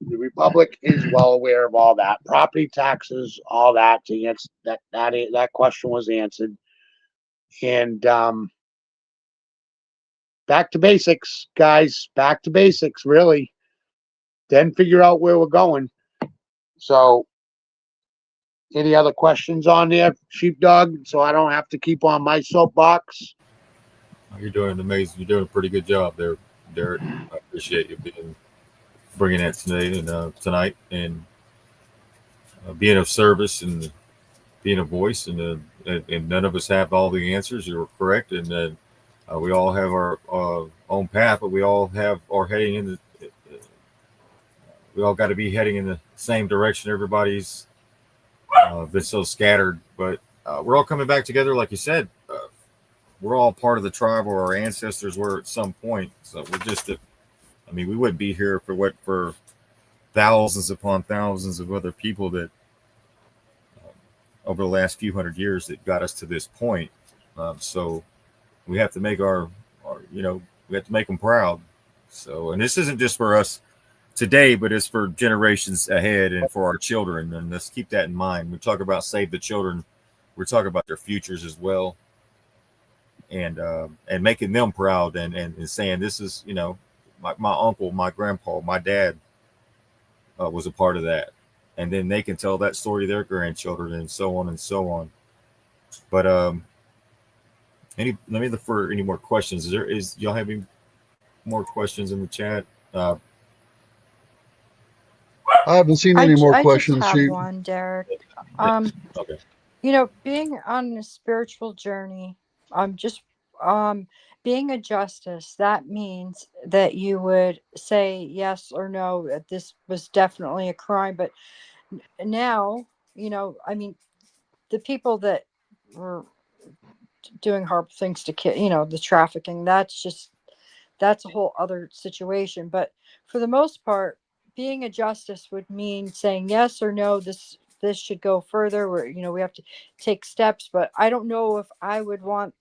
the Republic is well aware of all that. Property taxes, all that. To answer that question was answered. And back to basics, guys. Back to basics, really. Then figure out where we're going. So, any other questions on there, Sheepdog? So I don't have to keep on my soapbox. You're doing amazing. You're doing a pretty good job there, Derek. I appreciate you bringing that tonight and being of service and being a voice. And none of us have all the answers. You're correct, and we all have our own path, but we all are heading in the. We all got to be heading in the same direction. Everybody's been so scattered, but we're all coming back together, like you said. We're all part of the tribe where our ancestors were at some point. So we're just, we wouldn't be here for thousands upon thousands of other people that over the last few hundred years that got us to this point. So we have to make we have to make them proud. So, and this isn't just for us today, but it's for generations ahead and for our children. And let's keep that in mind. We talk about save the children. We're talking about their futures as well. And making them proud and saying, this is, my uncle, my grandpa, my dad was a part of that. And then they can tell that story to their grandchildren and so on and so on. But let me look for any more questions. Is y'all having more questions in the chat? I haven't seen any more I questions, just have Chief. one, Derek. Okay. Being on a spiritual journey, being a justice, that means that you would say yes or no, that this was definitely a crime. But now, the people that were doing horrible things to kids, the trafficking, that's a whole other situation. But for the most part, being a justice would mean saying yes or no, this should go further, where we have to take steps. But I don't know if I would want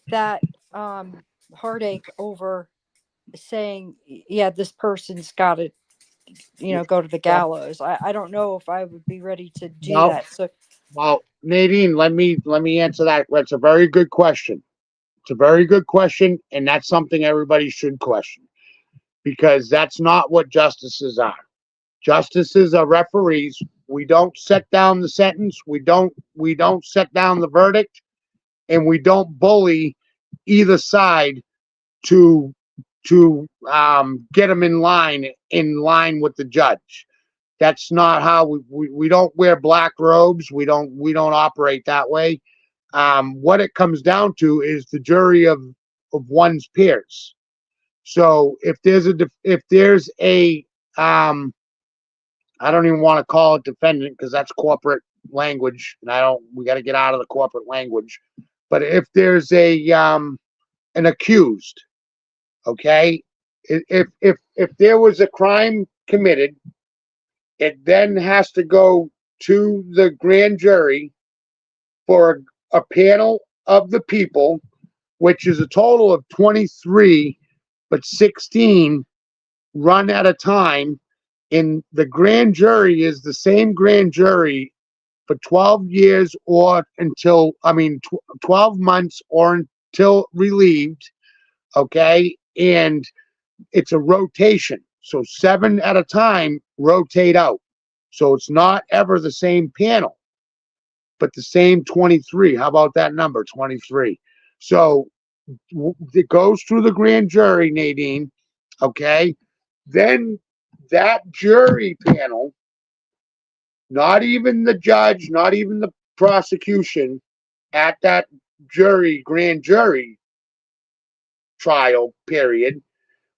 that heartache over saying, yeah, this person's got to go to the gallows. I don't know if I would be ready to do that. So, well, Nadine, let me answer that. That's a very good question. It's a very good question, and that's something everybody should question, because that's not what justices are. Justices are referees. We don't set down the sentence. We don't set down the verdict, and we don't bully either side to get them in line with the judge. That's not how we don't wear black robes. We don't operate that way. What it comes down to is the jury of one's peers. So if there's a I don't even want to call it defendant, because that's corporate language, and we got to get out of the corporate language. But if there's an accused, okay, if there was a crime committed, it then has to go to the grand jury for a panel of the people, which is a total of 23, but 16 run at a time. And the grand jury is the same grand jury for 12 years or 12 months or until relieved. Okay. And it's a rotation. So 7 at a time rotate out. So it's not ever the same panel. but the same 23. How about that number, 23? So it goes through the grand jury, Nadine, okay? Then that jury panel, not even the judge, not even the prosecution, at that grand jury trial period,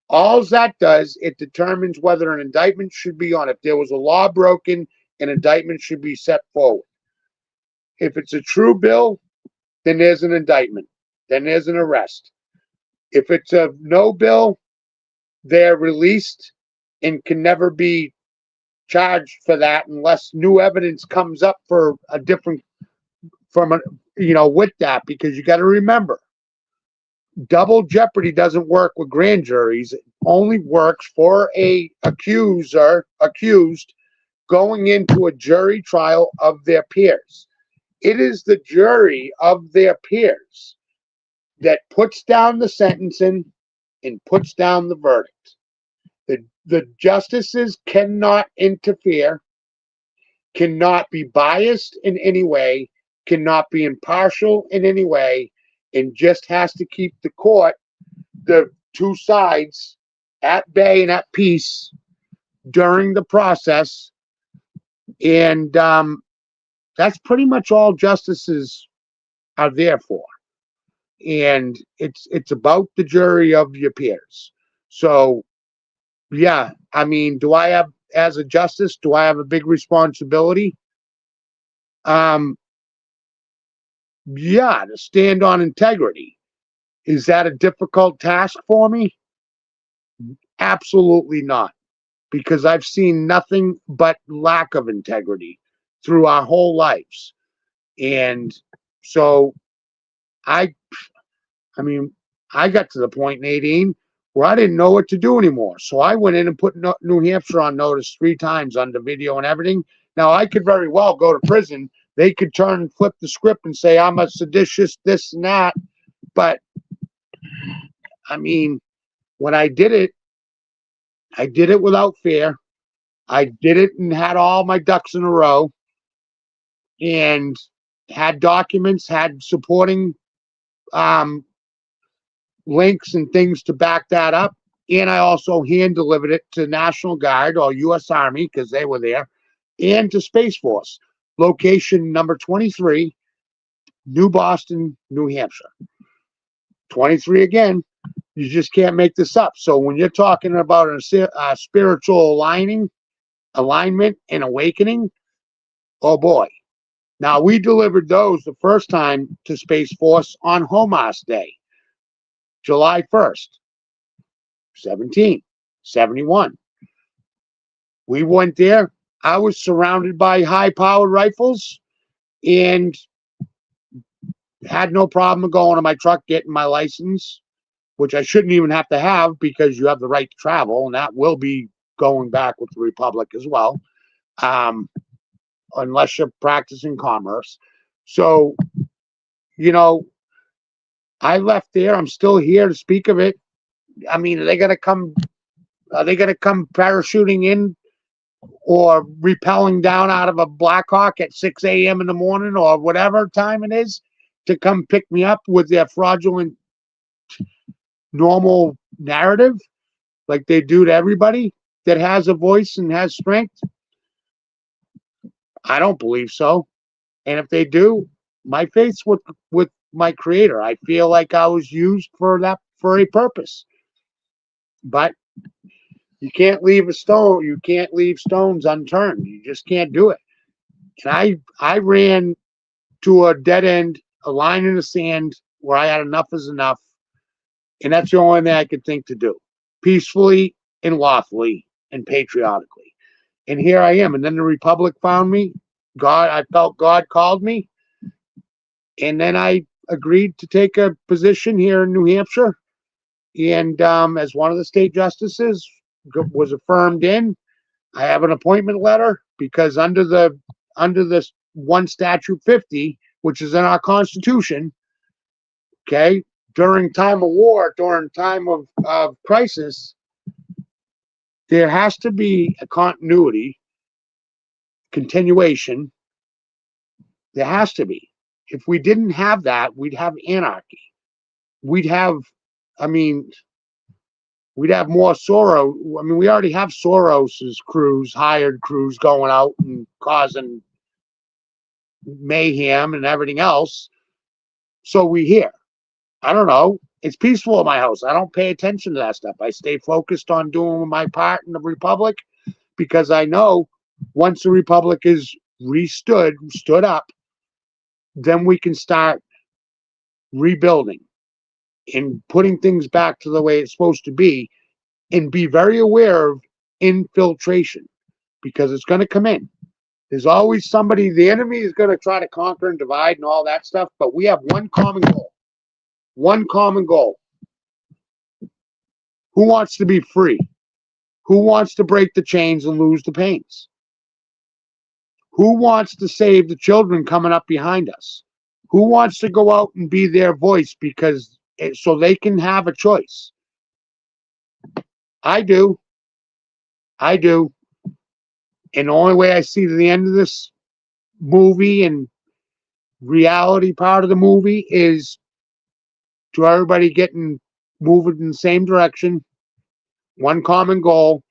all that does, it determines whether an indictment should be on. If there was a law broken, an indictment should be set forward. If it's a true bill, then there's an indictment. Then there's an arrest. If it's a no bill, they're released and can never be charged for that unless new evidence comes up for a different, with that, because you got to remember, double jeopardy doesn't work with grand juries. It only works for a accused going into a jury trial of their peers. It is the jury of their peers that puts down the sentencing and puts down the verdict. The justices cannot interfere, cannot be biased in any way, cannot be impartial in any way, and just has to keep the court, the two sides, at bay and at peace during the process. And that's pretty much all justices are there for. And it's about the jury of your peers. So, yeah, I mean, do I have, as a justice, do I have a big responsibility? Yeah, to stand on integrity. Is that a difficult task for me? Absolutely not, because I've seen nothing but lack of integrity through our whole lives. And so I mean, I got to the point, Nadine, where I didn't know what to do anymore. So I went in and put New Hampshire on notice 3 times under video and everything. Now, I could very well go to prison. They could turn and flip the script and say I'm a seditious this and that. But, I mean, when I did it without fear. I did it and had all my ducks in a row and had documents, had supporting links and things to back that up. And I also hand delivered it to National Guard or U.S. Army, because they were there, and to Space Force, location number 23, New Boston, New Hampshire. 23 again. You just can't make this up. So when you're talking about a spiritual alignment and awakening, oh boy. Now, we delivered those the first time to Space Force on Homas Day, July 1st, 1771. We went there. I was surrounded by high-powered rifles and had no problem going to my truck, getting my license, which I shouldn't even have to have because you have the right to travel, and that will be going back with the Republic as well, unless you're practicing commerce. So, I left there. I'm still here to speak of it. I mean, are they going to come parachuting in or rappelling down out of a Blackhawk at 6 a.m. in the morning or whatever time it is to come pick me up with their fraudulent normal narrative like they do to everybody that has a voice and has strength? I don't believe so. And if they do, my faith's with my creator. I feel like I was used for a purpose. But you can't leave stones unturned. You just can't do it. And I ran to a dead end, a line in the sand where I had enough is enough. And that's the only thing I could think to do, peacefully and lawfully and patriotically. And here I am. And then the Republic found me. I felt God called me. And then I agreed to take a position here in New Hampshire. And as one of the state justices, was affirmed in. I have an appointment letter because under this one statute 50, which is in our Constitution, okay, during time of war, during time of crisis, there has to be a continuation There has to be. If we didn't have that, we'd have anarchy. We'd have, I mean, we'd have more Soros. I mean, we already have Soros's crews, hired crews going out and causing mayhem and everything else. So we hear. I don't know. It's peaceful in my house. I don't pay attention to that stuff. I stay focused on doing my part in the republic because I know once the republic is stood up, then we can start rebuilding and putting things back to the way it's supposed to be, and be very aware of infiltration because it's going to come in. There's always somebody, the enemy is going to try to conquer and divide and all that stuff, but we have one common goal. One common goal. Who wants to be free? Who wants to break the chains and lose the pains? Who wants to save the children coming up behind us? Who wants to go out and be their voice so they can have a choice? I do. I do. And the only way I see to the end of this movie and reality part of the movie is to everybody moving in the same direction. One common goal.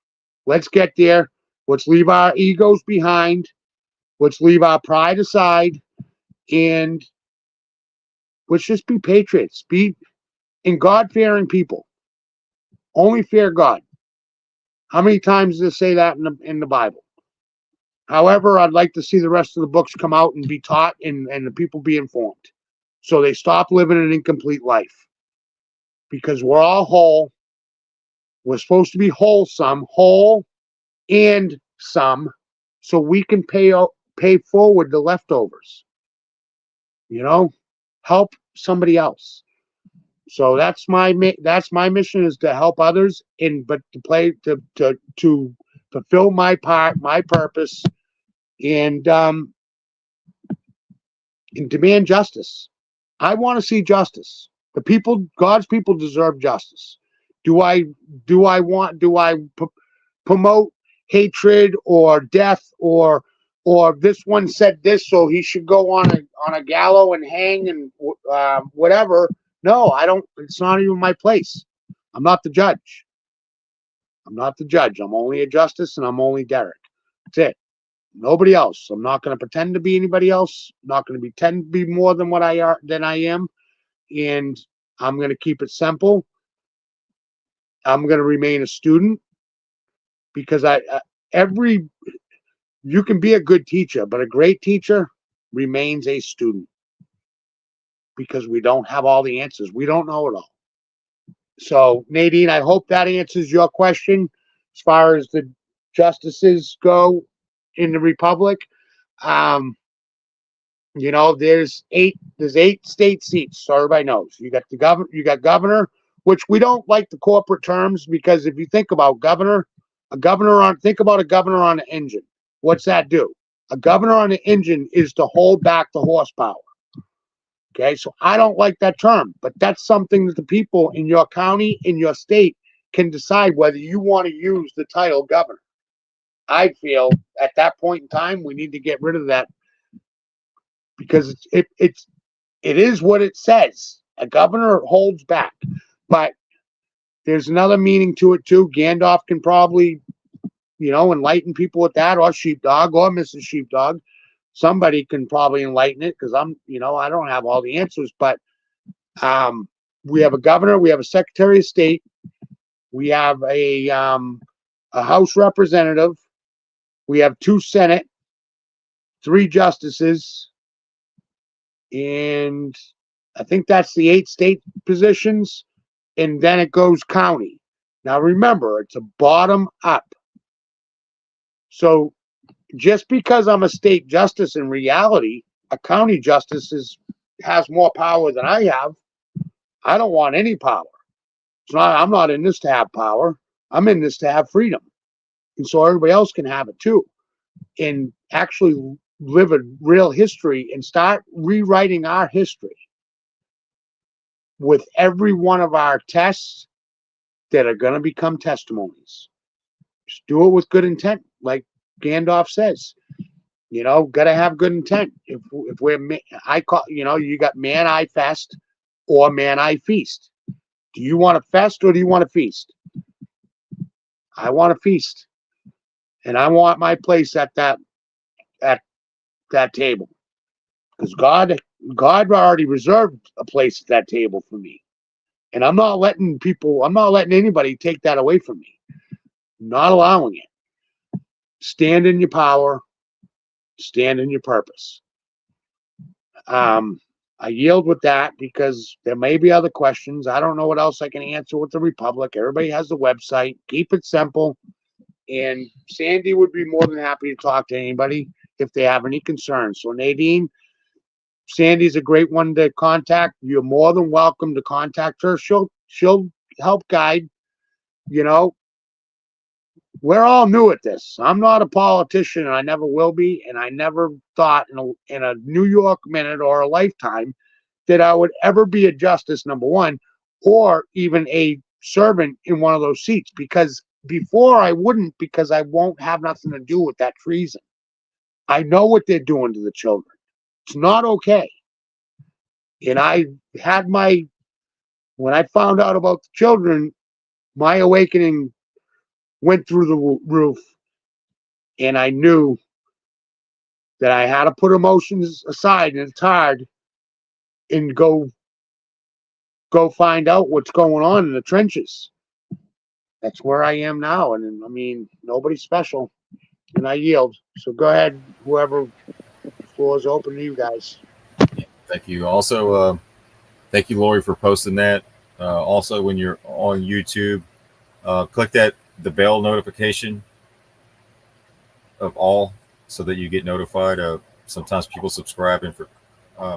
Let's get there. Let's leave our egos behind. Let's leave our pride aside. And let's just be patriots. Be God-fearing people. Only fear God. How many times does it say that in the Bible? However, I'd like to see the rest of the books come out and be taught and the people be informed. So they stop living an incomplete life. Because we're all whole. We're supposed to be wholesome, whole and some, so we can pay forward the leftovers. You know, help somebody else. So that's my mission, is to help others, but to fulfill my part, my purpose, and demand justice. I want to see justice. God's people deserve justice. Do I promote hatred or death or this one said this, so he should go on a gallows and hang and whatever? No, I don't. It's not even my place. I'm not the judge. I'm only a justice, and I'm only Derek. That's it. Nobody else. I'm not going to pretend to be anybody else. I'm not going to pretend to be more than what I am. And I'm going to keep it simple. I'm going to remain a student because you can be a good teacher, but a great teacher remains a student because we don't have all the answers. We don't know it all. So, Nadine, I hope that answers your question as far as the justices go in the Republic. There's eight state seats, so everybody knows. You got governor, which we don't like the corporate terms, because if you think about think about a governor on an engine. What's that do? A governor on an engine is to hold back the horsepower. Okay, so I don't like that term, but that's something that the people in your county, in your state, can decide whether you want to use the title governor. I feel at that point in time we need to get rid of that, because it is what it says. A governor holds back, but there's another meaning to it too. Gandalf can probably, enlighten people with that, or Sheepdog, or Mrs. Sheepdog. Somebody can probably enlighten it, because I don't have all the answers, but we have a governor, we have a secretary of state, we have a House representative, we have 2 Senate, 3 justices, and I think that's the 8 state positions, and then it goes county. Now remember, it's a bottom up. So just because I'm a state justice, in reality, a county justice has more power than I have. I don't want any power. I'm not in this to have power. I'm in this to have freedom. And so everybody else can have it too. And actually live a real history and start rewriting our history with every one of our tests that are going to become testimonies. Just do it with good intent, like Gandalf says. You know, gotta have good intent. If we're, I call, you know, you got man I fest or man I feast. Do you want to fest or do you want to feast? I want to feast, and I want my place at that table, because God already reserved a place at that table for me, and I'm not letting anybody take that away from me. I'm not allowing it. Stand in your power. Stand in your purpose. I yield with that because there may be other questions. I don't know what else I can answer with the Republic. Everybody has the website. Keep it simple. And Sandy would be more than happy to talk to anybody if they have any concerns. So Nadine, Sandy's a great one to contact. You're more than welcome to contact her. She'll help guide. You know, we're all new at this. I'm not a politician, and I never will be. And I never thought in a New York minute or a lifetime that I would ever be a justice, number one, or even a servant in one of those seats. Because before I wouldn't, because I won't have nothing to do with that treason. I know what they're doing to the children. It's not okay. And when I found out about the children, my awakening went through the roof, and I knew that I had to put emotions aside, and it's hard, and go find out what's going on in the trenches. That's where I am now, and I mean, nobody's special, and I yield. So go ahead, whoever, the floor is open to you guys. Thank you. Also, thank you, Lori, for posting that. Also, when you're on YouTube, click the bell notification of all, so that you get notified. Sometimes people subscribe and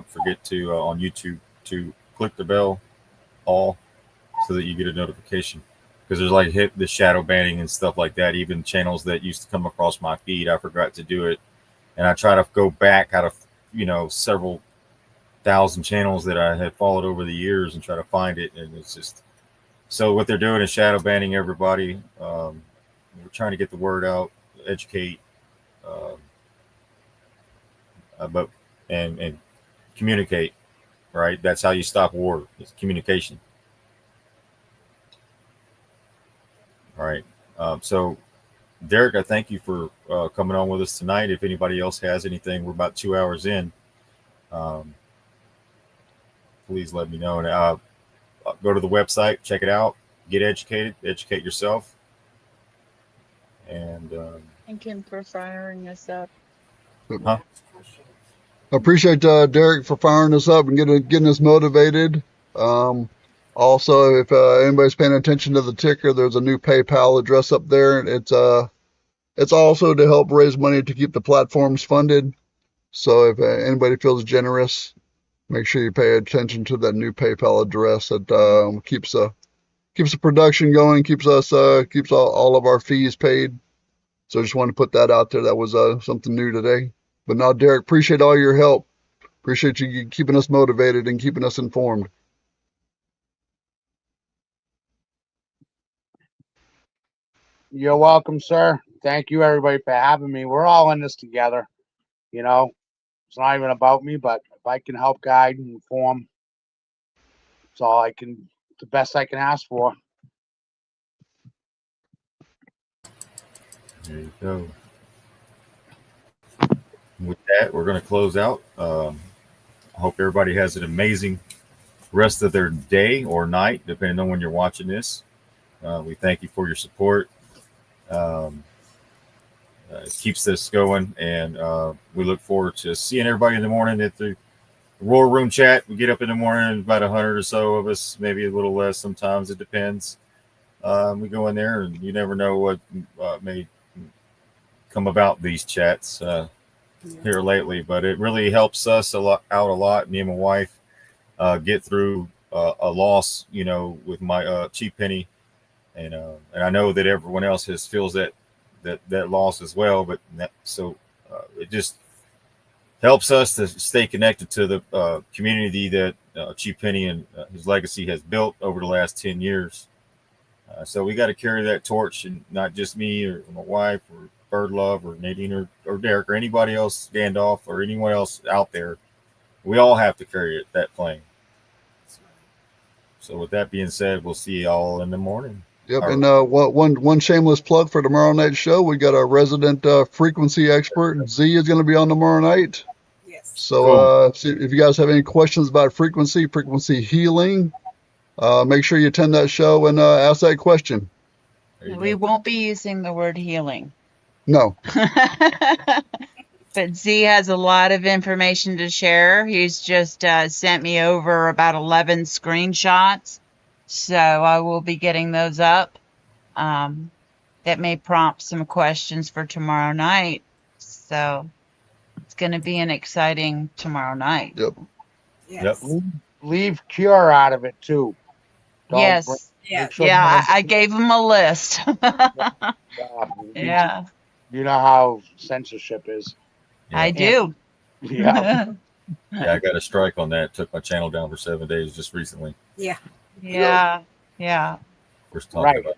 forget to on YouTube to click the bell all, so that you get a notification. Because there's like hit the shadow banning and stuff like that. Even channels that used to come across my feed, I forgot to do it, and I try to go back out of several thousand channels that I had followed over the years and try to find it, and it's just so what they're doing is shadow banning everybody. We're trying to get the word out, educate, but and communicate. Right, that's how you stop war. It's communication. All right. So, Derek, I thank you for coming on with us tonight. If anybody else has anything, we're about 2 hours in. Please let me know. And go to the website, check it out, get educated, educate yourself. And Thank him for firing us up. Huh? I appreciate Derek for firing us up and getting us motivated. Also, if anybody's paying attention to the ticker, there's a new PayPal address up there. It's also to help raise money to keep the platforms funded. So if anybody feels generous, make sure you pay attention to that new PayPal address. That keeps the production going, keeps all of our fees paid. So I just wanted to put that out there. That was something new today. But now, Derek, appreciate all your help. Appreciate you keeping us motivated and keeping us informed. You're welcome, sir. Thank you, everybody, for having me. We're all in this together. You know, it's not even about me, but if I can help guide and inform, it's all the best I can ask for. there you go. With that, we're going to close out. I hope everybody has an amazing rest of their day or night, depending on when you're watching this. We thank you for your support. It keeps this going, and we look forward to seeing everybody in the morning at the Roar Room chat. We get up in the morning, about 100 or so of us, maybe a little less sometimes, it depends. We go in there, and you never know what may come about these chats here lately, but it really helps us out a lot. Me and my wife get through a loss, with my cheap penny, and I know that everyone else feels that loss as well. But it just helps us to stay connected to the community that Cheap Penny and his legacy has built over the last 10 years. So we got to carry that torch, and not just me or my wife or Bird Love or Nadine or Derek or anybody else, Gandalf or anyone else out there. We all have to carry it, that flame. So with that being said, we'll see you all in the morning. Yep, and one shameless plug for tomorrow night's show. We got our resident frequency expert, Z, is going to be on tomorrow night. Yes. So if you guys have any questions about frequency healing, make sure you attend that show and ask that question. We won't be using the word healing. No. But Z has a lot of information to share. He's just sent me over about 11 screenshots. So I will be getting those up. That may prompt some questions for tomorrow night. So it's going to be an exciting tomorrow night. Yep. Yes. Leave Cure out of it too. Yes. Yeah, I gave him a list. Yeah. You know how censorship is. I do. Yeah. Yeah, I got a strike on that. Took my channel down for 7 days just recently. Yeah. Yeah. We're talking about.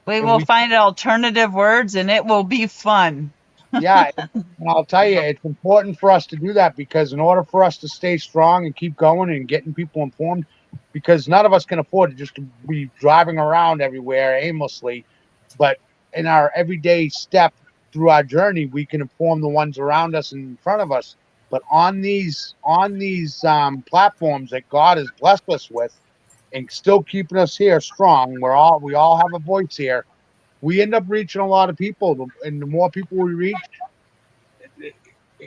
We will find alternative words and it will be fun. Yeah, and I'll tell you, it's important for us to do that, because in order for us to stay strong and keep going and getting people informed, because none of us can afford to just be driving around everywhere aimlessly, but in our everyday step through our journey, we can inform the ones around us and in front of us. But on these platforms that God has blessed us with, and still keeping us here strong, we all have a voice here. We end up reaching a lot of people, and the more people we reach,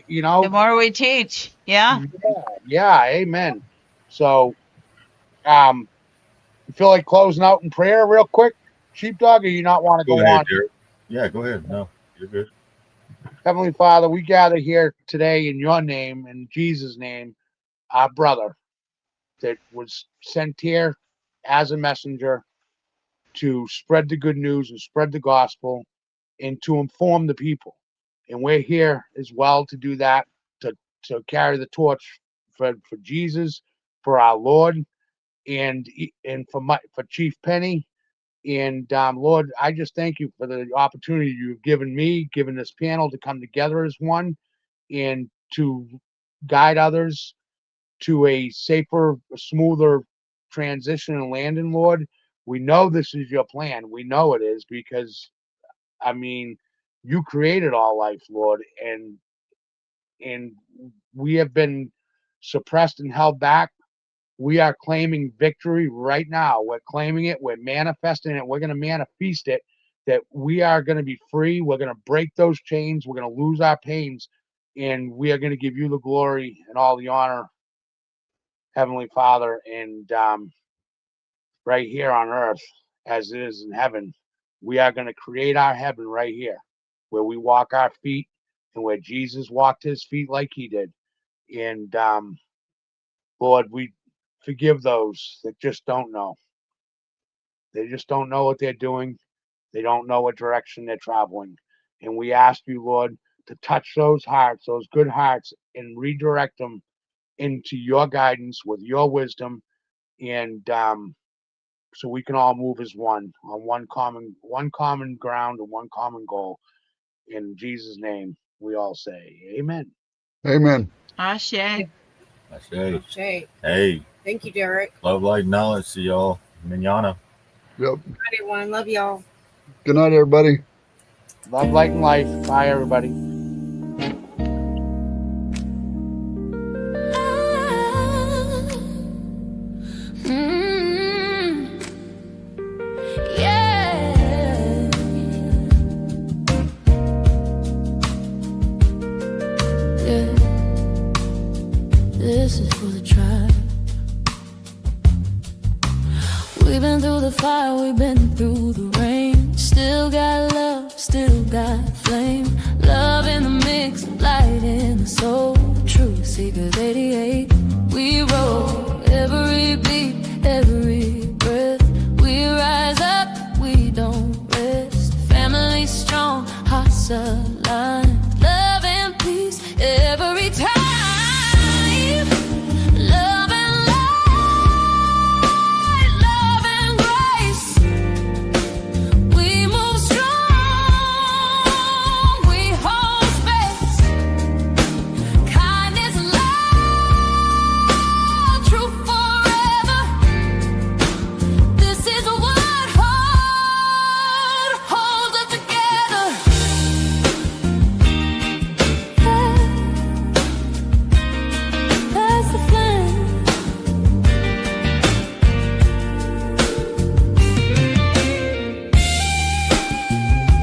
the more we teach. Yeah, amen. So, you feel like closing out in prayer real quick, Sheepdog, or you not want to go ahead, on? Derek. Yeah, go ahead. No, you're good. Heavenly Father, we gather here today in your name, in Jesus' name, our brother that was sent here as a messenger to spread the good news and spread the gospel and to inform the people. And we're here as well to do that, to carry the torch for Jesus, for our Lord, and for Chief Penny. And Lord, I just thank you for the opportunity you've given this panel to come together as one and to guide others to a safer, smoother transition and landing, Lord. We know this is your plan. We know it is, because, I mean, you created all life, Lord, and we have been suppressed and held back. We are claiming victory right now. We're claiming it. We're manifesting it. We're going to manifest it, that we are going to be free. We're going to break those chains. We're going to lose our pains, and we are going to give you the glory and all the honor, Heavenly Father, and right here on earth as it is in heaven. We are going to create our heaven right here, where we walk our feet and where Jesus walked his feet like he did. And Lord, we forgive those that just don't know. They just don't know what they're doing. They don't know what direction they're traveling. And we ask you, Lord, to touch those hearts, those good hearts, and redirect them into your guidance with your wisdom, and so we can all move as one, on one common ground and one common goal. In Jesus' name, we all say amen. Amen. Ashe. Ashe. Hey. Thank you, Derek. Love, light, knowledge. See y'all. Manana. Yep. Good night, everyone. Love y'all. Good night, everybody. Love, light, and life. Bye, everybody. This is for the tribe. We've been through the fire, we've been through the rain. Still got love, still got flame. Love in the mix, light in the soul. True Secret 88. We roll every beat, every breath. We rise up, we don't rest. Family strong, hearts aligned.